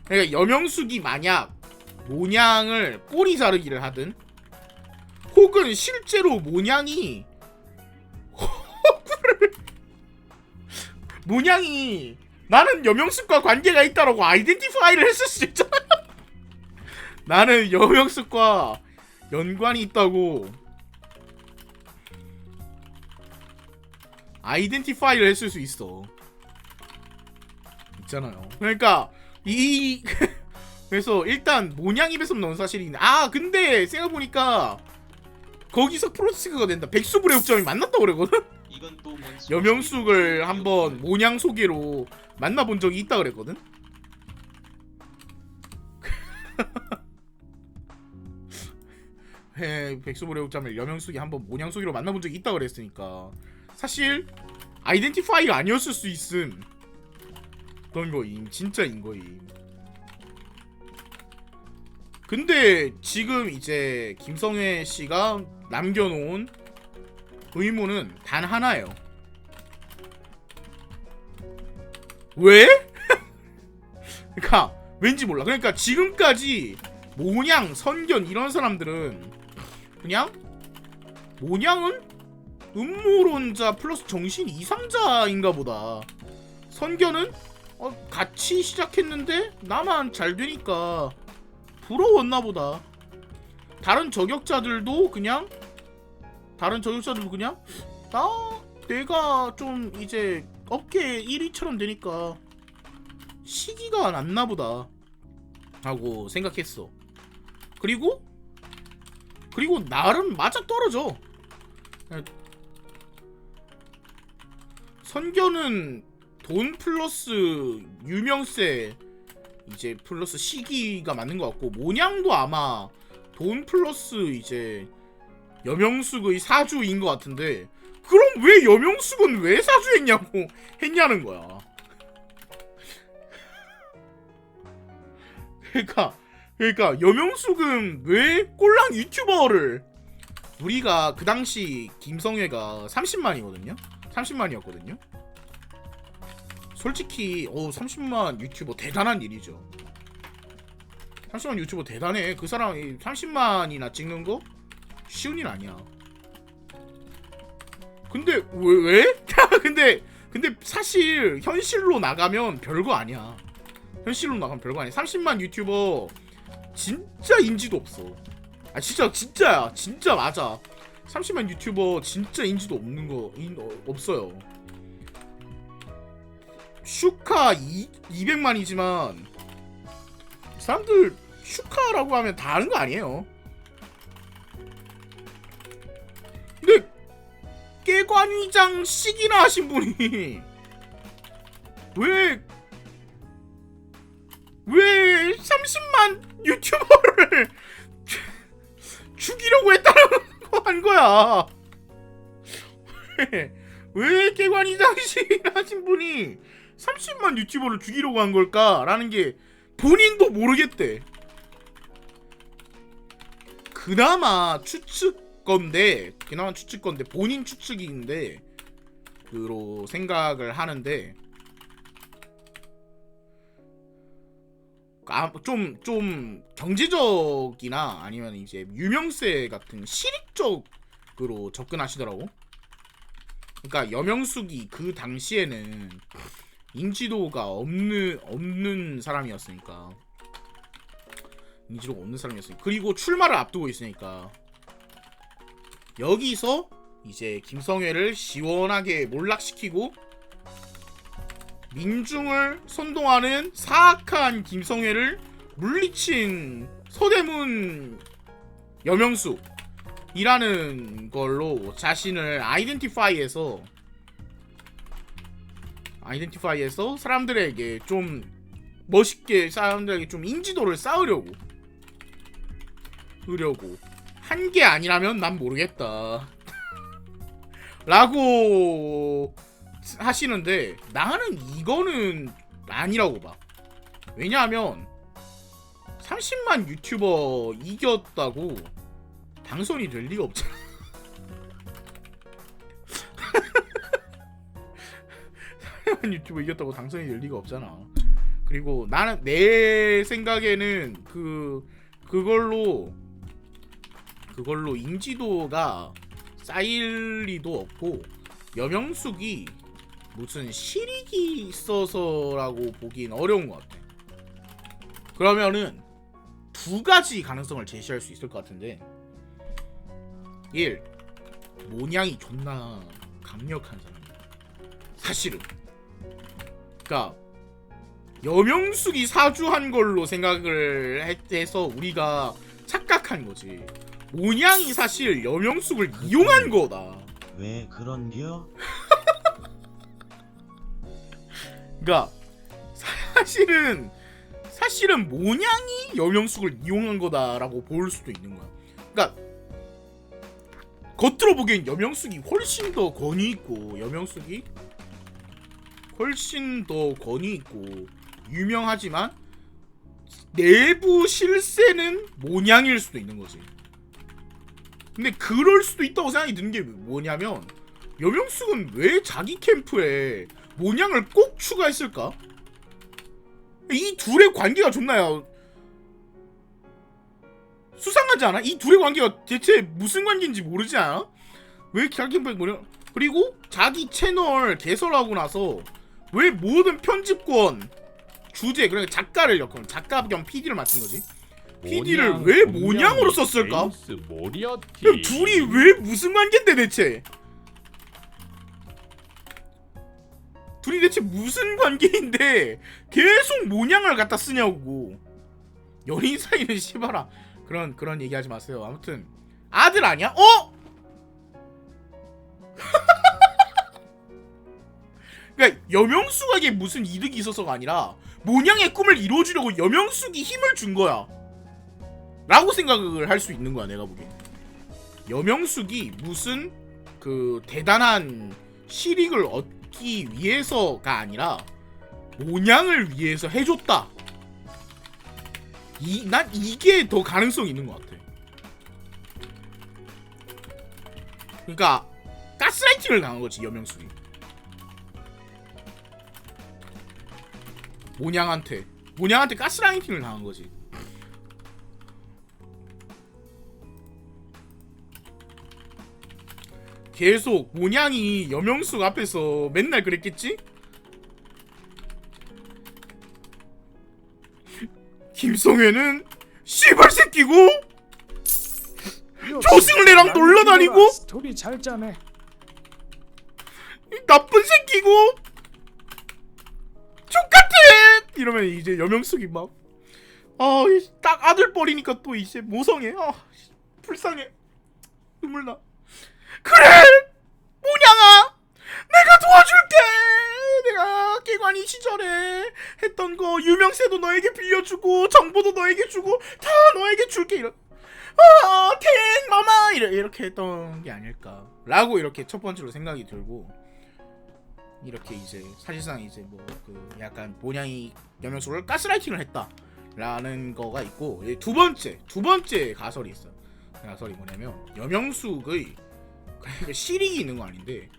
그러니까 여명숙이 만약 모냥을 꼬리 자르기를 하든 혹은 실제로 모냥이 모냥이 나는 여명숙과 관계가 있다라고 아이덴티파이를 했을 수도 있잖아. 나는 여명숙과 연관이 있다고 아이덴티파이를 했을 수 있어. 있잖아요. 그러니까 그래서 일단 모냥 입에서 나온 사실이긴. 근데 생각해보니까 거기서 프로스가 된다. 백수불의 옥점이 만났다고 그러거든. 이건 또 뭔 여명숙을 한번 모냥 소개로 만나본 적이 있다 그랬거든. 백수불의 옥점을 여명숙이 한번 모냥 소개로 만나본 적이 있다 그랬으니까 사실 아이덴티파이가 아니었을 수 있음. 그런 거임. 진짜인 거임. 근데 지금 이제 김성회 씨가 남겨놓은 의문은 단 하나예요. 왜? 그러니까 왠지 몰라. 그러니까 지금까지 모냥, 선견 이런 사람들은 그냥 모냥은 음모론자 플러스 정신 이상자인가 보다. 선견은 같이 시작했는데 나만 잘 되니까 부러웠나 보다. 다른 저격자들도 그냥 내가 좀 이제 업계 1위처럼 되니까 시기가 났나 보다 하고 생각했어. 그리고 나름 맞아 떨어져. 선견은 돈 플러스 유명세 이제 플러스 시기가 맞는 것 같고, 모냥도 아마 돈 플러스 이제 여명숙의 사주인 것 같은데, 그럼 왜 여명숙은 왜 했냐는 거야. 그러니까 여명숙은 왜 꼴랑 유튜버를, 우리가 그 당시 김성회가 30만이거든요. 30만이었거든요. 솔직히 30만 유튜버 대단한 일이죠. 30만 유튜버 대단해. 그 사람이 30만이나 찍는 거 쉬운 일 아니야. 근데 왜? 근데 사실 현실로 나가면 별거 아니야. 30만 유튜버 진짜 인지도 없어. 아 진짜야. 진짜 맞아. 30만 유튜버 진짜 인지도 없는 거 없어요. 슈카 200만이지만 사람들 슈카라고 하면 다 아는 거 아니에요. 근데 깨관위장씩이나 하신 분이 왜 30만 유튜버를 죽이려고 한 거야. 왜 깨관위장씩이나 하신 분이 30만 유튜버를 죽이려고 한 걸까라는 게 본인도 모르겠대. 그나마 추측건데 본인 추측인데 그로 생각을 하는데, 좀 경제적이나 아니면 이제 유명세 같은 실익적으로 접근하시더라고. 그러니까 여명숙이 그 당시에는 인지도가 없는 사람이었으니까. 그리고 출마를 앞두고 있으니까 여기서 이제 김성회를 시원하게 몰락시키고 민중을 선동하는 사악한 김성회를 물리친 서대문 여명숙이라는 걸로 자신을 아이덴티파이해서 사람들에게 좀 멋있게, 사람들에게 좀 인지도를 쌓으려고 한 게 아니라면 난 모르겠다 라고 하시는데, 나는 이거는 아니라고 봐. 왜냐하면 30만 유튜버 이겼다고 당선이 될 리가 없잖아. 30만 유튜버 이겼다고 당선이 될 리가 없잖아. 그리고 나는 내 생각에는 그걸로 인지도가 쌓일 리도 없고, 여명숙이 무슨 실익이 있어서라고 보긴 어려운 것 같아. 그러면은 두 가지 가능성을 제시할 수 있을 것 같은데, 1. 모냥이 존나 강력한 사람이야 사실은. 그러니까 여명숙이 사주한 걸로 생각을 해서 우리가 착각한 거지. 모냥이 사실 여명숙을 이용한 거다. 왜 그런겨? 그러니까 사실은 모냥이 여명숙을 이용한 거다라고 볼 수도 있는 거야. 그러니까 겉으로 보기엔 여명숙이 훨씬 더 권위 있고 유명하지만 내부 실세는 모냥일 수도 있는 거지. 근데 그럴 수도 있다고 생각이 드는 게 뭐냐면 여명숙은 왜 자기 캠프에 모냥을 꼭 추가했을까? 이 둘의 관계가 존나요 수상하지 않아? 이 둘의 관계가 대체 무슨 관계인지 모르지 않아? 왜 자기 캠프에 모냥, 그리고 자기 채널 개설하고 나서 왜 모든 편집권 주제, 그러니까 작가를 엮은 작가 겸 PD를 맡은 거지. PD를 왜 모냥으로 썼을까? 그럼 둘이 왜 무슨 관계인데 대체? 둘이 대체 무슨 관계인데 계속 모냥을 갖다 쓰냐고. 연인 사이는 씨발아. 그런 얘기하지 마세요. 아무튼 아들 아니야? 그러니까 여명숙에게 무슨 이득이 있어서가 아니라 모냥의 꿈을 이루어주려고 여명숙이 힘을 준 거야 라고 생각을 할 수 있는 거야. 내가 보기엔 여명숙이 무슨 그 대단한 실익을 얻기 위해서가 아니라 모냥을 위해서 해줬다. 난 이게 더 가능성이 있는 것 같아. 그러니까 가스라이팅을 당한 거지 여명숙이. 모냥한테 가스라이팅을 당한 거지. 계속 모냥이 여명숙 앞에서 맨날 그랬겠지? 김성애는 씨발 새끼고 조승래랑 놀러다니고 스토리 잘 짜네. 나쁜 새끼고 족같아 이러면 이제 여명숙이 막 딱 아들뻘이니까 또 이제 모성애. 불쌍해. 눈물 나. 그래 모냥아 내가 도와줄게. 내가 개관이 시절에 했던 거 유명세도 너에게 빌려주고 정보도 너에게 주고 다 너에게 줄게. 텐 마마 이렇게 했던 게 아닐까 라고 이렇게 첫 번째로 생각이 들고, 이렇게 이제 사실상 이제 뭐 그 약간 모냥이 여명숙을 가스라이팅을 했다라는 거가 있고, 두 번째 가설이 있어요. 그 가설이 뭐냐면 여명숙의 실익이 있는 거 아닌데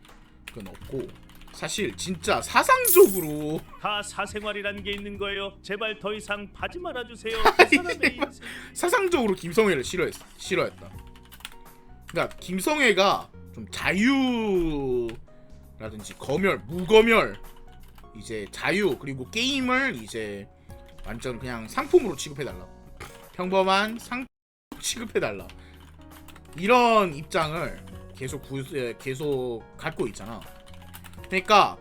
그건 없고, 사실 진짜 사상적으로 다 사생활이란 게 있는 거예요. 제발 더 이상 파지 말아주세요. 그 사람의 인생. 사상적으로 김성애를 싫어했다. 그러니까 김성애가 좀 자유라든지 검열, 무검열, 이제 자유, 그리고 게임을 이제 완전 그냥 상품으로 취급해달라. 평범한 상품 취급해달라. 이런 입장을 계속 갖고 있잖아. 그러니까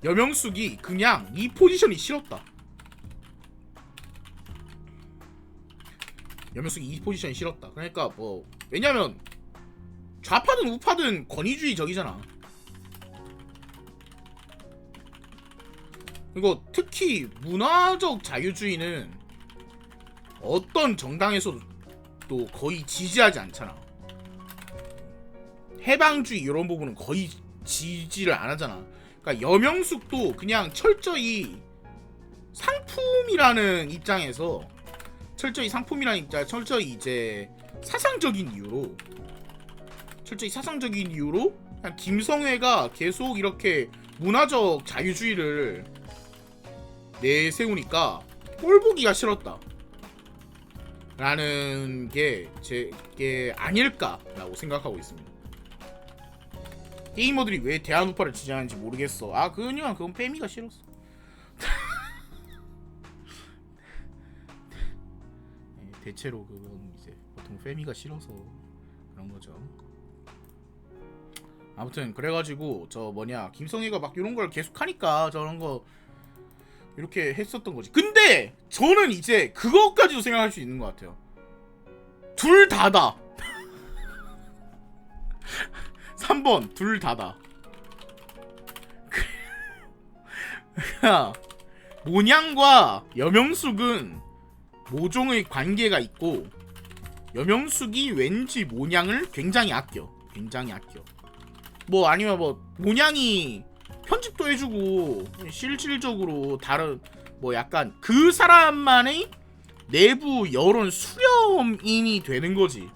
여명숙이 그냥 이 포지션이 싫었다. 여명숙이 이 포지션이 싫었다. 그러니까 뭐 왜냐면 좌파든 우파든 권위주의적이잖아. 그리고 특히 문화적 자유주의는 어떤 정당에서도 또 거의 지지하지 않잖아. 해방주의 이런 부분은 거의 지지를 안 하잖아. 그러니까 여명숙도 그냥 철저히 상품이라는 입장에서 철저히 이제 사상적인 이유로 그냥 김성애가 계속 이렇게 문화적 자유주의를 내세우니까 꼴보기가 싫었다 라는 게 제 아닐까라고 생각하고 있습니다. 게이머들이 왜 대한우파를 지지하는지 모르겠어. 그건 페미가 싫었어. 대체로 그건 이제 보통 페미가 싫어서 그런 거죠. 아무튼 그래가지고 김성애가 막 이런 걸 계속 하니까 저런 거 이렇게 했었던 거지. 근데 저는 이제 그것까지도 생각할 수 있는 것 같아요. 둘 다다. 3번 둘 다다. 모냥과 여명숙은 모종의 관계가 있고 여명숙이 왠지 모냥을 굉장히 아껴. 뭐 아니면 뭐 모냥이 편집도 해주고 실질적으로 다른 뭐 약간 그 사람만의 내부 여론 수렴인이 되는 거지.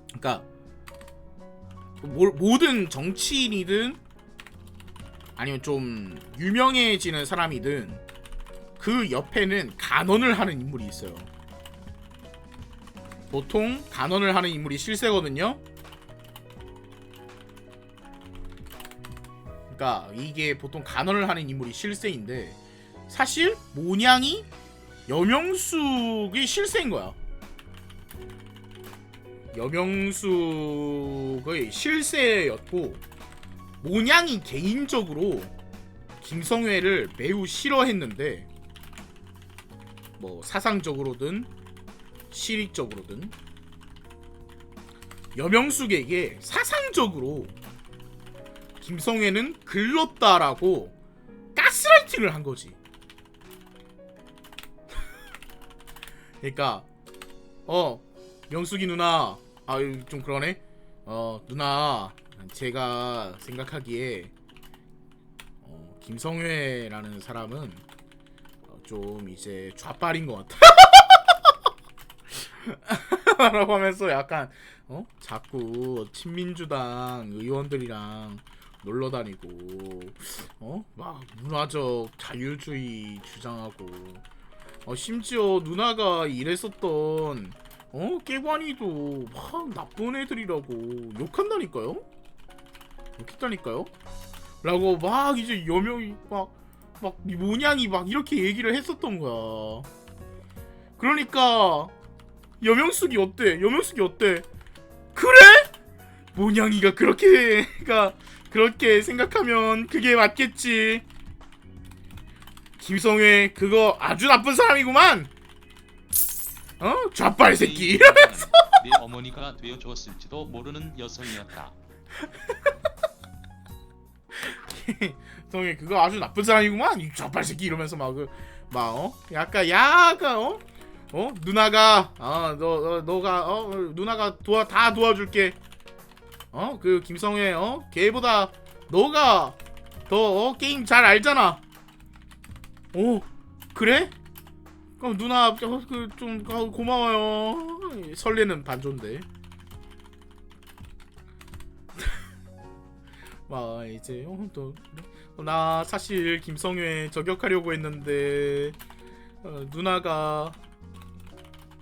그러니까 모든 정치인이든 아니면 좀 유명해지는 사람이든 그 옆에는 간언을 하는 인물이 있어요. 보통 간언을 하는 인물이 실세거든요. 그러니까 이게 보통 간언을 하는 인물이 실세인데 사실 모냥이 여명숙이 실세인 거야. 여명숙의 실세였고 모냥이 개인적으로 김성회를 매우 싫어했는데 뭐 사상적으로든 실익적으로든 여명숙에게 사상적으로 김성회는 글렀다라고 가스라이팅을 한 거지. 그러니까 명숙이 누나 좀 그러네. 누나 제가 생각하기에 김성회라는 사람은 좀 이제 좌빨인 것 같아. 라고 하면서 약간 자꾸 친민주당 의원들이랑 놀러 다니고 막 문화적 자유주의 주장하고 심지어 누나가 일했었던 깨관이도 막 나쁜 애들이라고 욕했다니까요? 라고 막 이제 여명이 막 모냥이 막 이렇게 얘기를 했었던 거야. 그러니까 여명숙이 어때? 그래? 모냥이가 그렇게 생각하면 그게 맞겠지. 김성회 그거 아주 나쁜 사람이구만. 좌빨 새끼 이러면서 네 어머니가 되어줬을지도 모르는 여성이었다. 성회 그거 아주 나쁜 사람이구만. 이 좌빨 새끼 이러면서 약간 누나가 너가 누나가 다 도와줄게. 그 김성회 걔보다 너가 더 게임 잘 알잖아. 그래? 그럼 누나 좀 고마워요. 설레는 반존데. 막 이제 나 사실 김성회 저격하려고 했는데 누나가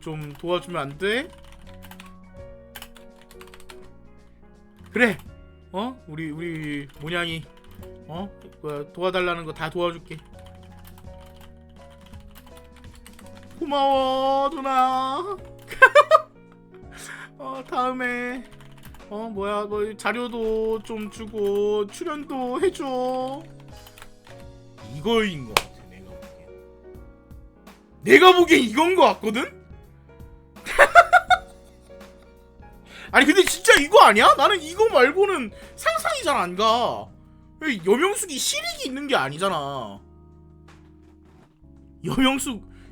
좀 도와주면 안 돼? 그래. 우리 모냥이 도와달라는 거 다 도와줄게. 고마워 누나. 다음에 자료도 좀 주고 출연도 해줘. 이거인 것 같아. 내가 보기엔 이건 것 같거든? 아니 근데 진짜 이거 아니야? 나는 이거 말고는 상상이 잘 안 가. 여명숙이 실익이 있는 게 아니잖아.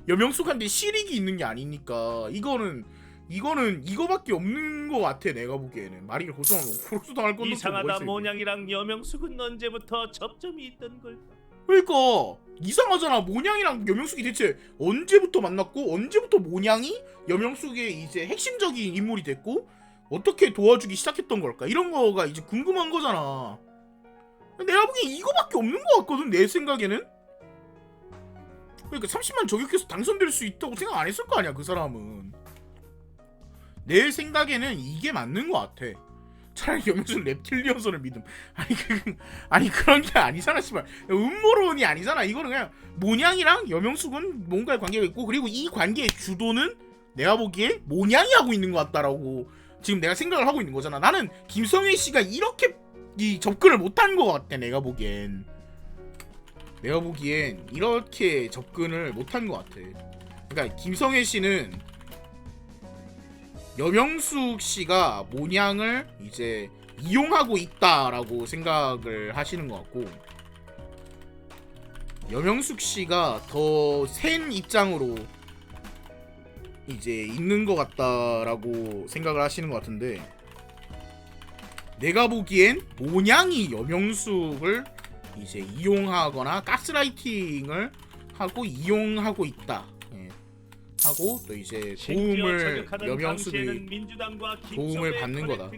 여명숙한테 실익이 있는 게 아니니까 이거는 이거밖에 없는 것 같아. 내가 보기에는 마리를 고소당할 건데. 이상하다. 모냥이랑 여명숙은 언제부터 접점이 있던 걸까? 그러니까 이상하잖아. 모냥이랑 여명숙이 대체 언제부터 만났고 언제부터 모냥이 여명숙의 이제 핵심적인 인물이 됐고 어떻게 도와주기 시작했던 걸까? 이런 거가 이제 궁금한 거잖아. 내가 보기엔 이거밖에 없는 것 같거든. 내 생각에는. 그러니까 30만 저격해서 당선될 수 있다고 생각 안 했을 거 아니야 그 사람은. 내 생각에는 이게 맞는 것 같아. 차라리 여명숙 reptilian을 믿음. 아니 그런 게 아니잖아 씨발. 음모론이 아니잖아. 이거는 그냥 모냥이랑 여명숙은 뭔가의 관계가 있고 그리고 이 관계의 주도는 내가 보기에 모냥이 하고 있는 것 같다라고 지금 내가 생각을 하고 있는 거잖아. 나는 김성회 씨가 이렇게 접근을 못한 것 같아. 내가 보기엔 이렇게 접근을 못한 것 같아. 그러니까 김성회 씨는 여명숙 씨가 모냥을 이제 이용하고 있다라고 생각을 하시는 것 같고, 여명숙 씨가 더 센 입장으로 이제 있는 것 같다라고 생각을 하시는 것 같은데, 내가 보기엔 모냥이 여명숙을 이제 이용하거나 가스라이팅을 하고 이용하고 있다. 예. 하고 또 이제 도움을 여명숙이 도움을 받는 거다.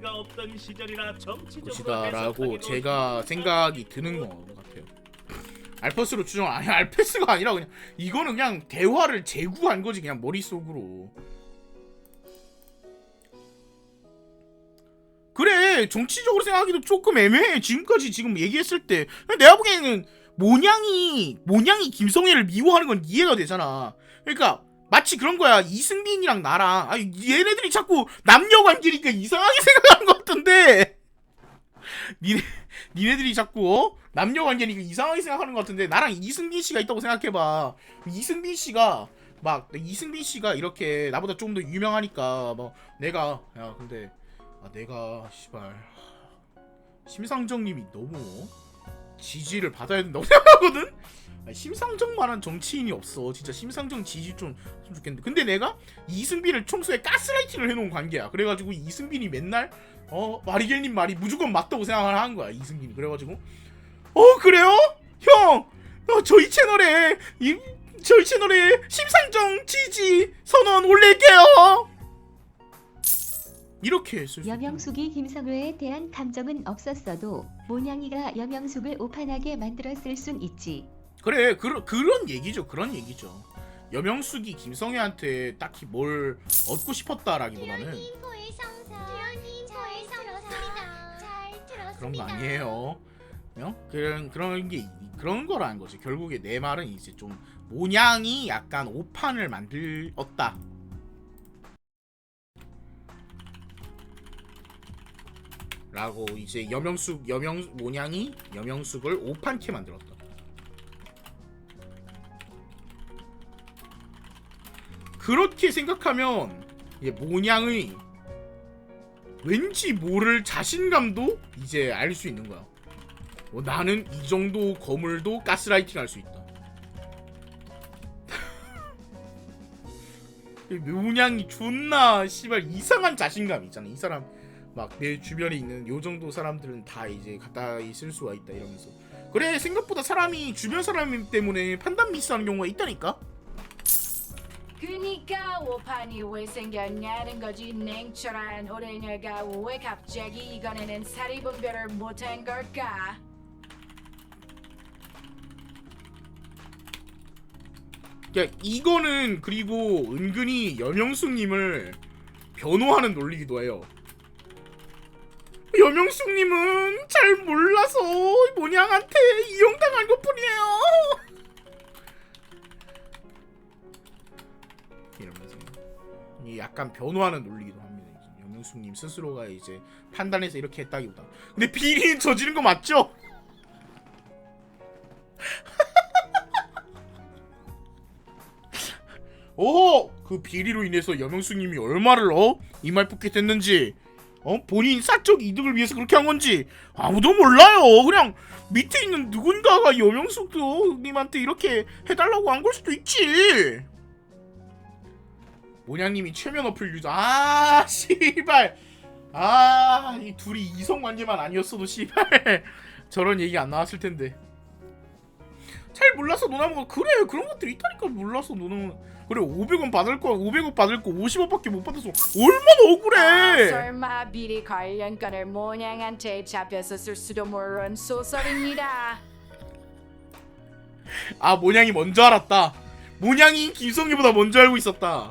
것이다라고 제가 생각이 드는 것 같아요. 알퍼스로 추정 아니 알패스가 아니라 그냥 이거는 그냥 대화를 제구한 거지 그냥 머릿속으로. 그래 정치적으로 생각하기도 조금 애매해. 지금까지 지금 얘기했을 때 내가 보기에는 모냥이 김성애를 미워하는 건 이해가 되잖아. 그러니까 마치 그런 거야. 이승빈이랑 나랑 얘네들이 자꾸 남녀 관계니까 이상하게 생각하는 것 같은데 니네들이 자꾸 남녀 관계니까 이상하게 생각하는 것 같은데, 나랑 이승빈 씨가 있다고 생각해봐. 이승빈 씨가 이렇게 나보다 좀 더 유명하니까 뭐 내가 야 근데 내가 씨발 심상정님이 너무 지지를 받아야 된다고 생각하거든. 심상정만한 정치인이 없어. 진짜 심상정 지지 좀 좋겠는데. 근데 내가 이승빈을 평소에 가스라이팅을 해놓은 관계야. 그래가지고 이승빈이 맨날 마리겔님 말이 무조건 맞다고 생각을 하는 거야 이승빈이. 그래가지고 그래요? 형 저희 채널에 심상정 지지 선언 올릴게요. 이렇게 쓸 수 있다. 여명숙이 김성애에 대한 감정은 없었어도 모냥이가 여명숙을 오판하게 만들었을 순 있지. 그래 그런 얘기죠. 여명숙이 김성애한테 딱히 뭘 얻고 싶었다라기보다는 그런 거 아니에요. 그런 거라는 거지. 결국에 내 말은 이제 좀 모냥이 약간 오판을 만들었다. 라고 이제 모냥이 여명숙을 오판케 만들었다. 그렇게 생각하면 모냥의 왠지 모를 자신감도 이제 알 수 있는 거야. 나는 이 정도 거물도 가스라이팅 할 수 있다. 모냥이 존나 씨발 이상한 자신감이 있잖아. 이 사람 막 내 주변에 있는 요 정도 사람들은 다 이제 가까이 쓸 수가 있다 이러면서. 그래 생각보다 사람이 주변 사람 때문에 판단 미스하는 경우가 있다니까. 그니까 오판이 왜 생겼냐는 거지. 냉철한 어린애가 왜 갑자기 이번에는 사리 분별을 못한 걸까? 야 이거는 그리고 은근히 여명숙님을 변호하는 논리기도 해요. 여명숙님은 잘 몰라서 모냥한테 이용당한 것뿐이에요. 이러면서 이 약간 변호하는 논리기도 합니다. 여명숙님 스스로가 이제 판단해서 이렇게 했다기보다. 근데 비리는 저지른 거 맞죠? 그 비리로 인해서 여명숙님이 얼마를 이말 뽑게 됐는지, 본인 사적 이득을 위해서 그렇게 한 건지 아무도 몰라요. 그냥 밑에 있는 누군가가 여명숙님한테 이렇게 해달라고 한 걸 수도 있지. 모냥님이 최면 어플 유저. 씨발. 이 둘이 이성관계만 아니었어도 씨발 저런 얘기 안 나왔을 텐데. 잘 몰라서 노나무가 그래 그런 것들이 있다니까. 몰라서 노나무 그래 500원 받을 거 50원밖에 못 받아서 얼마나 억울해. 설마 비리 관련 건을 모냥한테 잡혔었을 수도 모르는 소설입니다. 모냥이 먼저 알았다. 모냥이 김성애보다 먼저 알고 있었다.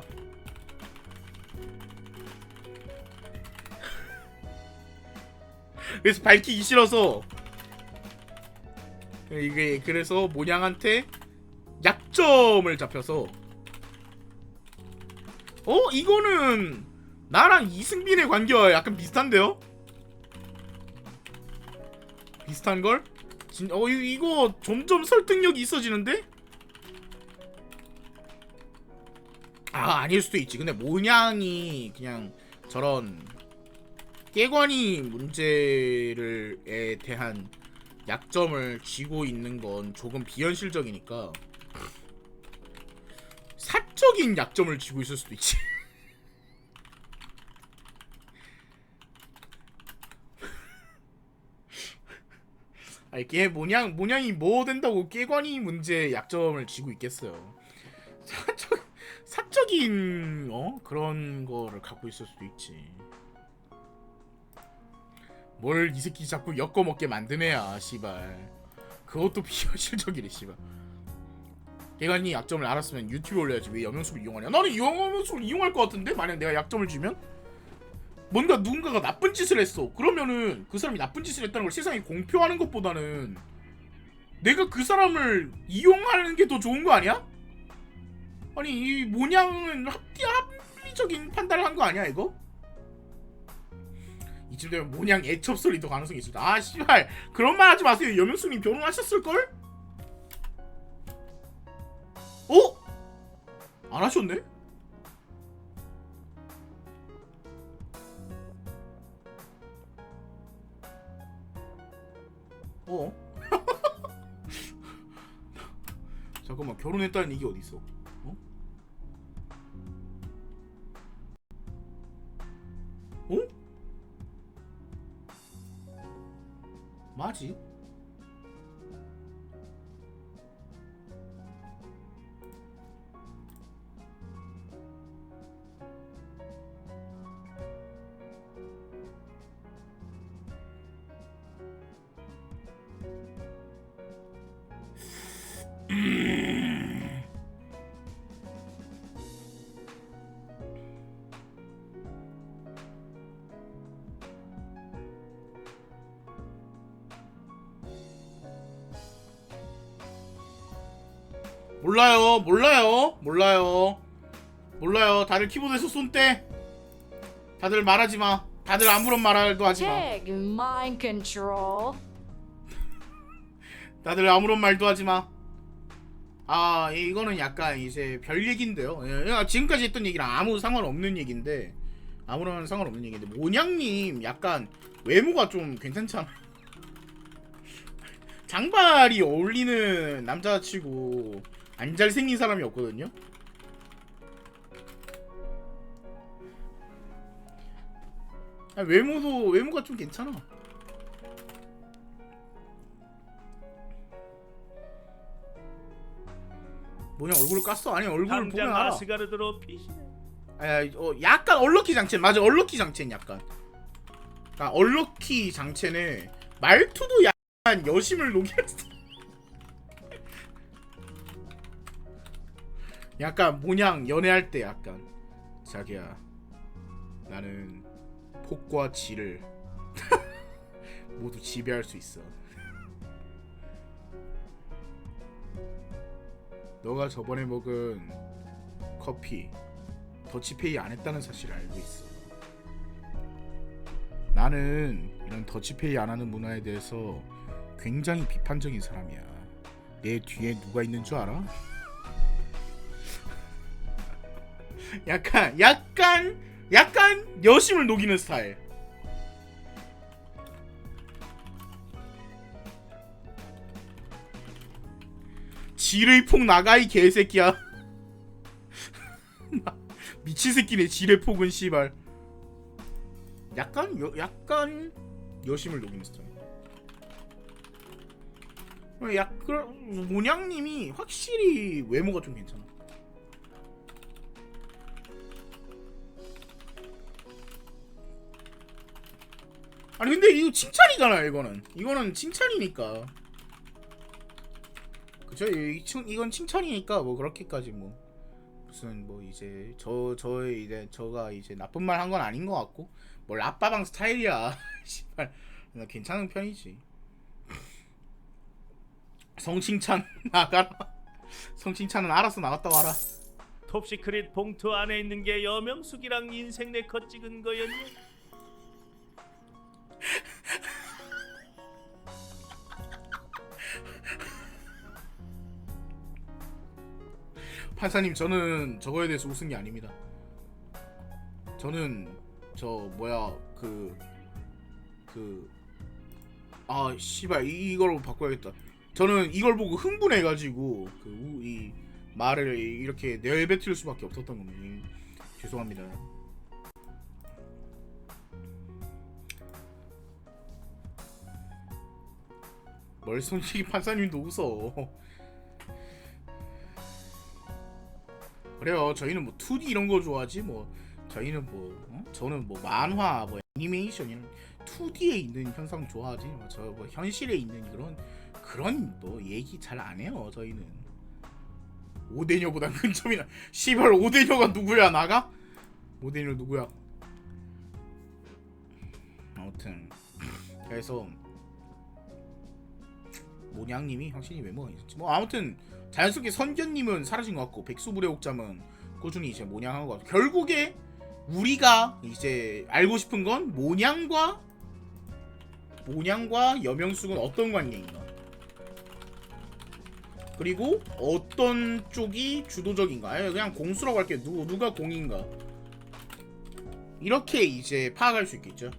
그래서 밝히기 싫어서 이게 그래서 모냥한테 약점을 잡혀서 이거는 나랑 이승빈의 관계와 약간 비슷한데요? 비슷한걸? 이거 점점 설득력이 있어지는데? 아닐 수도 있지. 근데 모냥이 그냥 저런 깨관이 문제에 대한 약점을 쥐고 있는 건 조금 비현실적이니까 사적인 약점을 쥐고 있을 수도 있지. 아니 걔 모냥이 뭐 된다고 깨관이 문제에 약점을 쥐고 있겠어요. 사적인 그런 거를 갖고 있을 수도 있지. 뭘 이 새끼 자꾸 엮어먹게 만드네야 씨발. 그것도 비현실적이래 씨발. 깨관이 약점을 알았으면 유튜브에 올려야지 왜 여명숙을 이용하냐. 나는 여명숙을 이용할 것 같은데. 만약 내가 약점을 주면 뭔가 누군가가 나쁜 짓을 했어. 그러면은 그 사람이 나쁜 짓을 했다는 걸 세상에 공표하는 것보다는 내가 그 사람을 이용하는 게 더 좋은 거 아니야? 아니 이 모냥은 합리적인 판단을 한 거 아니야 이거? 이쯤 되면 모냥 애첩 소리도 가능성이 있을 때. 아 씨발 그런 말 하지 마세요. 여명숙님 결혼하셨을걸? 어? 안 하셨네? 잠깐만 결혼했다는 얘기 어디 있어? 어? 어? 맞지? 몰라요. 다들 키보드에서 손 떼. 다들 말하지 마. 다들 아무런 말도 하지 마. Take mind control. 다들 아무런 말도 하지 마. 아 이거는 약간 이제 별 얘긴데요. 지금까지 했던 얘기랑 아무 상관없는 얘긴데 아무런 상관없는 얘기인데 모냥님 약간 외모가 좀 괜찮잖아. 장발이 어울리는 남자치고 안 잘생긴 사람이 없거든요. 외모가 좀 괜찮아. 뭐냐 얼굴을 깠어? 아니 얼굴을 보면 당장 알아. 아스가르드로 피시네. 약간 얼럭키 장첸 맞아. 얼럭키 장첸 약간. 얼럭키 장첸의 말투도 약간 여심을 녹였어. 약간 모냥 연애할 때 약간 자기야 나는 폭과 지를 모두 지배할 수 있어. 너가 저번에 먹은 커피 더치페이 안 했다는 사실을 알고 있어. 나는 이런 더치페이 안 하는 문화에 대해서 굉장히 비판적인 사람이야. 내 뒤에 누가 있는 줄 알아? 약간 여심을 녹이는 스타일. 지뢰 폭 나가 이 개새끼야. 미친 새끼네. 지뢰 폭은 씨발. 약간 여심을 녹이는 스타일. 모냥님이 확실히 외모가 좀 괜찮아. 아니 근데 이거 칭찬이잖아. 이거는 칭찬이니까. 그쵸? 이건 칭찬이니까 뭐 그렇게까지 뭐 무슨 뭐 이제 저가 이제 나쁜 말 한 건 아닌 것 같고 뭘 아빠방 스타일이야. 씨발 나 괜찮은 편이지. 성칭찬 나가라. 성칭찬은 알아서 나갔다 와라. 톱시크릿 봉투 안에 있는 게 여명숙이랑 인생 네컷 찍은 거였니? 판사님 저는 저거에 대해서 웃은 게 아닙니다. 저는 저 뭐야 아 씨발 이걸로 바꿔야겠다. 저는 이걸 보고 흥분해가지고 이 말을 이렇게 내뱉을 수밖에 없었던 겁니다. 죄송합니다. 멀성식이 판사님도 웃어. 그래요. 저희는 뭐 2D 이런 거 좋아하지 뭐. 저희는 뭐 저는 뭐 만화 뭐 애니메이션 이런 2D에 있는 현상 좋아하지. 저 뭐 현실에 있는 그런 뭐 얘기 잘 안 해요. 저희는. 오대녀보다 근점이나. 씨발 오대녀가 누구야 나가? 오대녀 누구야? 아무튼 그래서 모냥님이 확실히 외모가 있었지. 뭐 아무튼 자연스럽게 선견님은 사라진 것 같고 백수불의옥잠은 꾸준히 이제 모냥한 것 같고 결국에 우리가 이제 알고 싶은 건 모냥과 여명숙은 어떤 관계인가, 그리고 어떤 쪽이 주도적인가. 그냥 공수라고 할게요. 누가 공인가, 이렇게 이제 파악할 수 있겠죠.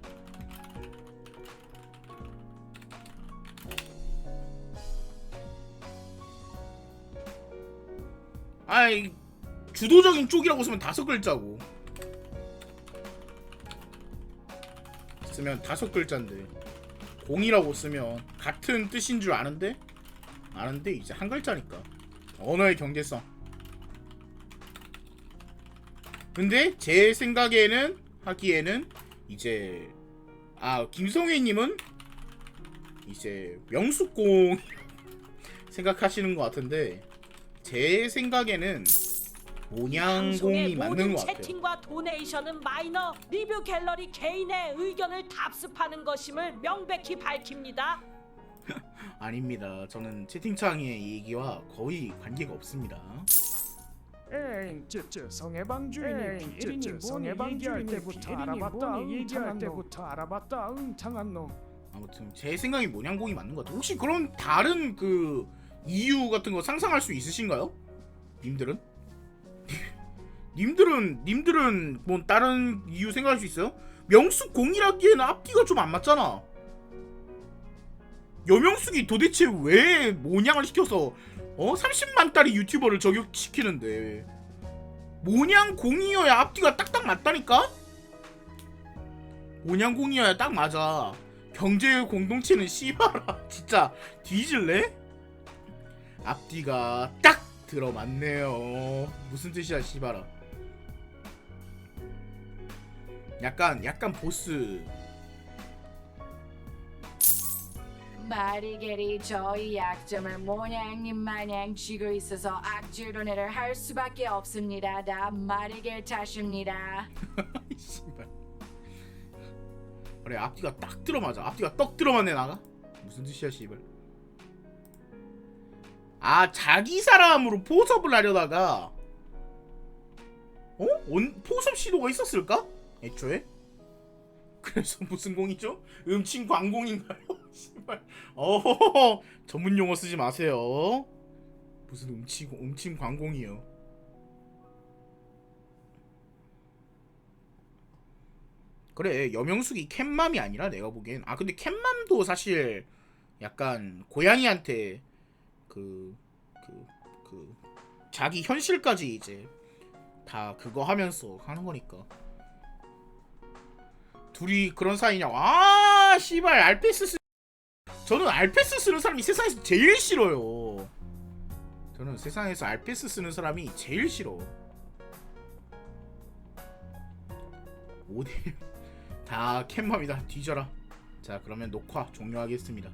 아이 주도적인 쪽이라고 쓰면 5글자고 쓰면 5글자인데 공이라고 쓰면 같은 뜻인 줄 아는데 이제 한 글자니까. 언어의 경제성. 근데 제 생각에는 하기에는 이제 김성회님은 이제 명숙공 생각하시는 것 같은데 제 생각에는 모냥공이 맞는 것 같아요. 채팅과 도네이션은 마이너, 리뷰 갤러리 개인의 의견을 답습하는 것임을 명백히 밝힙니다. 아닙니다. 저는 채팅창의 얘기와 거의 관계가 없습니다. 에잉, 성해방 주인이 피해리님 성해방 얘기할 때부터 알아봤다. 응창한 놈. 아무튼 제 생각이 모냥공이 맞는 것 같아요. 혹시 그런 다른 이유 같은 거 상상할 수 있으신가요? 님들은 뭐 다른 이유 생각할 수 있어요? 명숙 공이라기에는 앞뒤가 좀 안 맞잖아. 여명숙이 도대체 왜 모냥을 시켜서 30만 달이 유튜버를 저격시키는데 모냥 공이어야 앞뒤가 딱딱 맞다니까? 모냥 공이어야 딱 맞아. 경제 공동체는 씨발아 진짜 뒤질래? 앞뒤가 딱 들어맞네요. 무슨 뜻이야 씨발아. 약간 보스. 마리겔이 저희 약점을 모냥님 마냥 쥐고 있어서 악질 도내를 할 수밖에 없습니다. 다 마리겔 탓입니다. 씨발. 그래 앞뒤가 딱 들어맞아. 앞뒤가 떡 들어맞네 나가. 무슨 뜻이야 씨발. 자기 사람으로 포섭을 하려다가 포섭 시도가 있었을까? 애초에? 그래서 무슨 공이죠? 음침 광공인가요? 씨발. 전문 용어 쓰지 마세요. 무슨 음침 광공이요. 그래 여명숙이 캣맘이 아니라 내가 보기엔 근데 캣맘도 사실 약간 고양이한테 자기 현실까지 이제 다 그거 하면서 하는 거니까. 둘이 그런 사이냐고. 씨발 알페스 저는 알페스 쓰는 사람이 세상에서 제일 싫어요. 저는 세상에서 알페스 쓰는 사람이 제일 싫어. 5대 다 캣맘이다. 뒤져라. 자 그러면 녹화 종료하겠습니다.